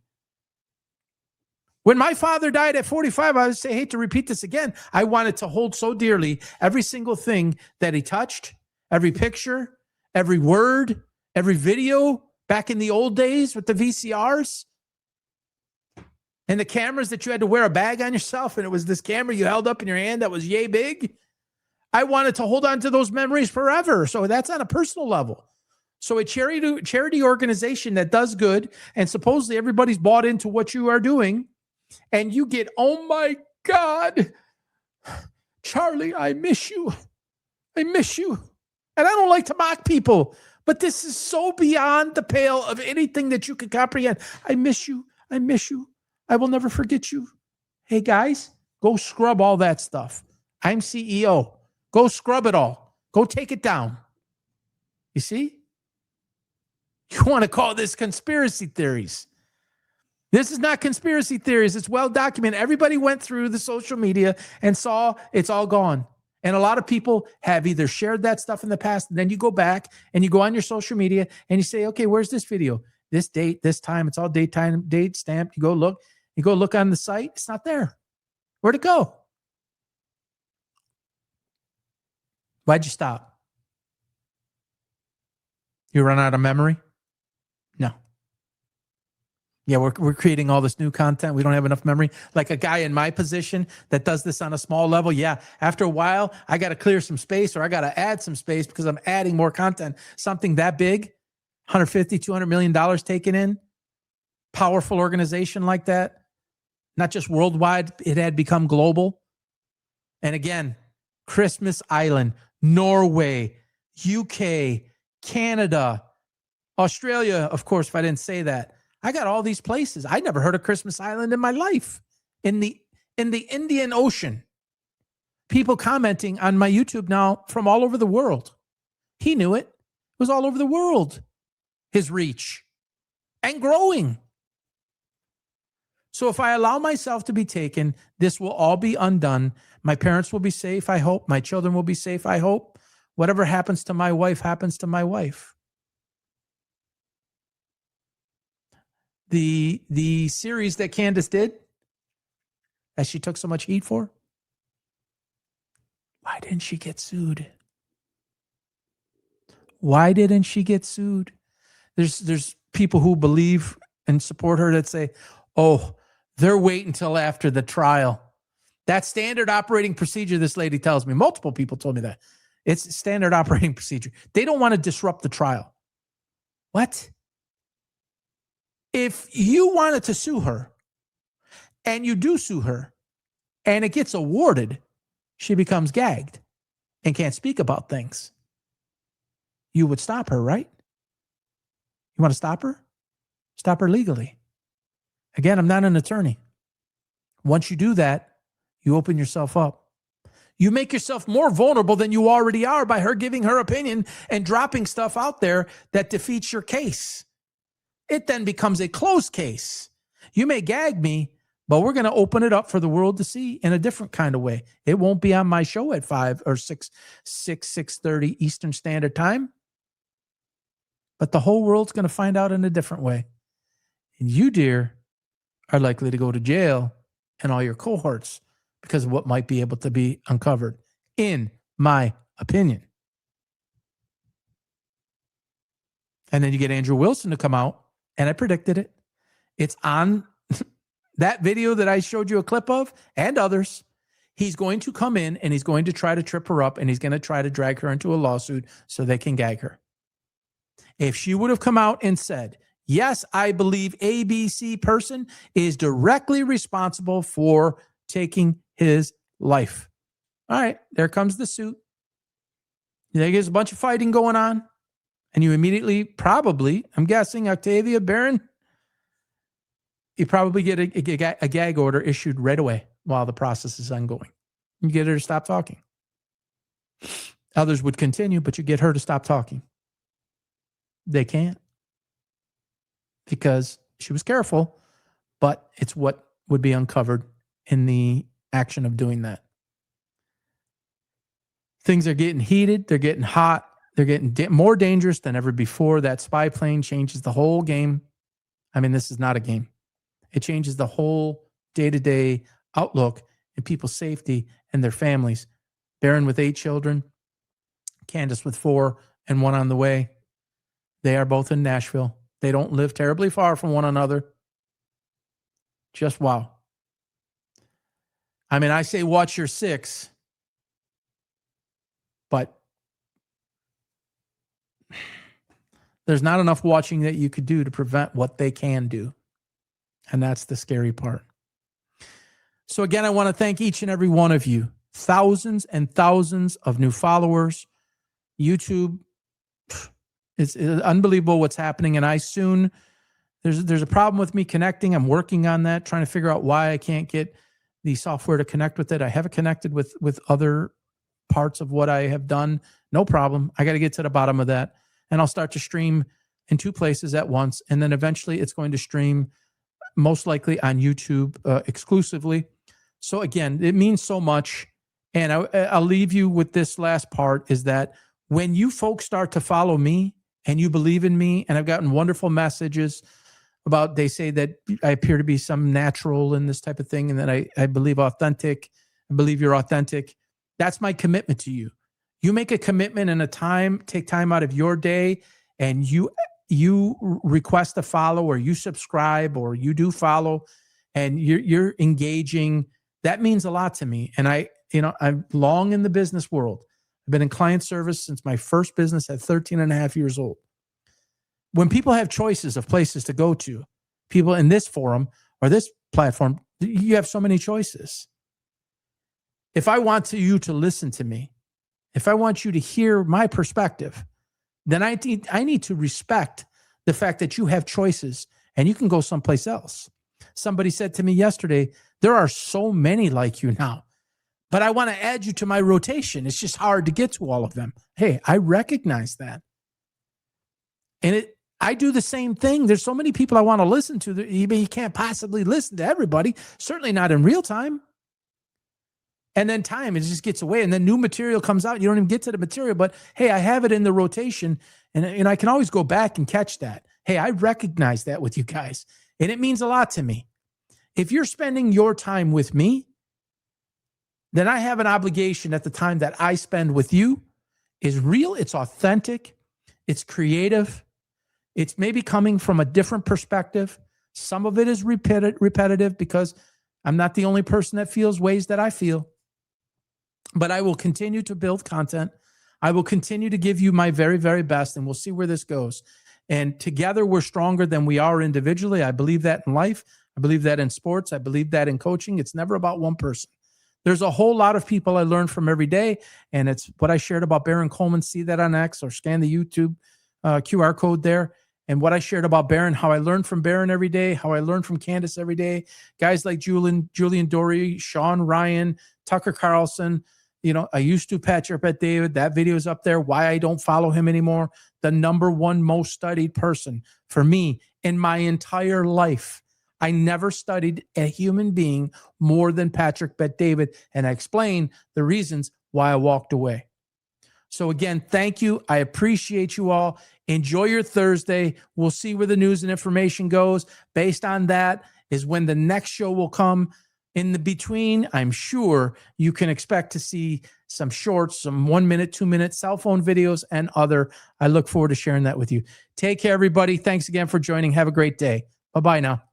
When my father died at 45, I would say, I hate to repeat this again. I wanted to hold so dearly every single thing that he touched, every picture, every word, every video back in the old days with the VCRs. And the cameras that you had to wear a bag on yourself, and it was this camera you held up in your hand that was yay big. I wanted to hold on to those memories forever. So that's on a personal level. So a charity organization that does good, and supposedly everybody's bought into what you are doing, and you get, oh my God, Charlie, I miss you. I miss you. And I don't like to mock people, but this is so beyond the pale of anything that you can comprehend. I miss you. I miss you. I will never forget you. Hey, guys, go scrub all that stuff. I'm CEO. Go scrub it all. Go take it down. You see? You want to call this conspiracy theories. This is not conspiracy theories. It's well documented. Everybody went through the social media and saw it's all gone. And a lot of people have either shared that stuff in the past, and then you go back and you go on your social media and you say, okay, where's this video? This date, this time, it's all date stamped. You go look on the site. It's not there. Where'd it go? Why'd you stop? You run out of memory? No. Yeah, we're creating all this new content. We don't have enough memory. Like a guy in my position that does this on a small level. Yeah, after a while, I got to clear some space or I got to add some space because I'm adding more content. Something that big, $150, $200 million taken in, powerful organization like that, not just worldwide, it had become global. And again, Christmas Island, Norway, UK, Canada, Australia, of course, if I didn't say that. I got all these places. I never heard of Christmas Island in my life. In the Indian Ocean. People commenting on my YouTube now from all over the world. He knew it. It was all over the world. His reach. And growing. So if I allow myself to be taken, this will all be undone. My parents will be safe, I hope. My children will be safe, I hope. Whatever happens to my wife happens to my wife. The series that Candace did, that she took so much heat for, why didn't she get sued? Why didn't she get sued? There's people who believe and support her that say, oh, they're waiting until after the trial. That's standard operating procedure, this lady tells me. Multiple people told me that. It's standard operating procedure. They don't want to disrupt the trial. What? If you wanted to sue her, and you do sue her, and it gets awarded, she becomes gagged and can't speak about things. You would stop her, right? You want to stop her? Stop her legally. Again, I'm not an attorney. Once you do that, you open yourself up. You make yourself more vulnerable than you already are by her giving her opinion and dropping stuff out there that defeats your case. It then becomes a closed case. You may gag me, but we're going to open it up for the world to see in a different kind of way. It won't be on my show at 5 or 6:30 Eastern Standard Time. But the whole world's going to find out in a different way. And you, dear, are likely to go to jail and all your cohorts because of what might be able to be uncovered, in my opinion. And then you get Andrew Wilson to come out, and I predicted it. It's on that video that I showed you a clip of and others. He's going to come in and he's going to try to trip her up and he's going to try to drag her into a lawsuit so they can gag her. If she would have come out and said, yes, I believe ABC person is directly responsible for taking his life. All right, there comes the suit. There's a bunch of fighting going on. And you immediately, probably, I'm guessing, Octavia Barron, you probably get a gag order issued right away while the process is ongoing. You get her to stop talking. Others would continue, but you get her to stop talking. They can't. Because she was careful, but it's what would be uncovered in the action of doing that. Things are getting heated. They're getting hot. They're getting more dangerous than ever before. That spy plane changes the whole game. I mean, this is not a game. It changes the whole day-to-day outlook in people's safety and their families. Barron with 8 children, Candace with 4 and 1 on the way. They are both in Nashville. They don't live terribly far from one another. Just wow. I mean, I say watch your 6, but there's not enough watching that you could do to prevent what they can do. And that's the scary part. So again, I want to thank each and every one of you. Thousands and thousands of new followers. YouTube, it's unbelievable what's happening. And there's a problem with me connecting. I'm working on that, trying to figure out why I can't get the software to connect with it. I haven't connected with other parts of what I have done. No problem. I got to get to the bottom of that. And I'll start to stream in 2 places at once. And then eventually it's going to stream most likely on YouTube exclusively. So again, it means so much. And I'll leave you with this last part is that when you folks start to follow me and you believe in me, and I've gotten wonderful messages about, they say that I appear to be some natural in this type of thing. And that I believe authentic. I believe you're authentic. That's my commitment to you. You make a commitment and take time out of your day and you request a follow, or you subscribe, or you do follow, and you're engaging, that means a lot to me. And I'm long in the business world. I've been in client service since my first business at 13 and a half years old. When people have choices of places to go to, people in this forum or this platform, you have so many choices. If I want you to listen to me, if I want you to hear my perspective, then I need to respect the fact that you have choices and you can go someplace else. Somebody said to me yesterday, there are so many like you now, but I want to add you to my rotation. It's just hard to get to all of them. Hey, I recognize that. And I do the same thing. There's so many people I want to listen to. You can't possibly listen to everybody, certainly not in real time. And then time, it just gets away. And then new material comes out. You don't even get to the material, but hey, I have it in the rotation, and I can always go back and catch that. Hey, I recognize that with you guys, and it means a lot to me. If you're spending your time with me, then I have an obligation that the time that I spend with you is real, it's authentic, it's creative, it's maybe coming from a different perspective. Some of it is repetitive because I'm not the only person that feels ways that I feel. But I will continue to build content. I will continue to give you my very, very best, and we'll see where this goes. And together, we're stronger than we are individually. I believe that in life. I believe that in sports. I believe that in coaching. It's never about one person. There's a whole lot of people I learn from every day, and it's what I shared about Baron Coleman. See that on X, or scan the YouTube QR code there. And what I shared about Baron, how I learned from Baron every day, how I learned from Candace every day. Guys like Julian Dory, Sean Ryan, Tucker Carlson. I used to Patrick Bet-David. That video is up there. Why I don't follow him anymore. The number one most studied person for me in my entire life. I never studied a human being more than Patrick Bet-David, and I explained the reasons why I walked away. So again, thank you. I appreciate you all. Enjoy your Thursday. We'll see where the news and information goes. Based on that is when the next show will come. In the between, I'm sure you can expect to see some shorts, some 1 minute, 2 minute cell phone videos, and other. I look forward to sharing that with you. Take care, everybody. Thanks again for joining. Have a great day. Bye-bye now.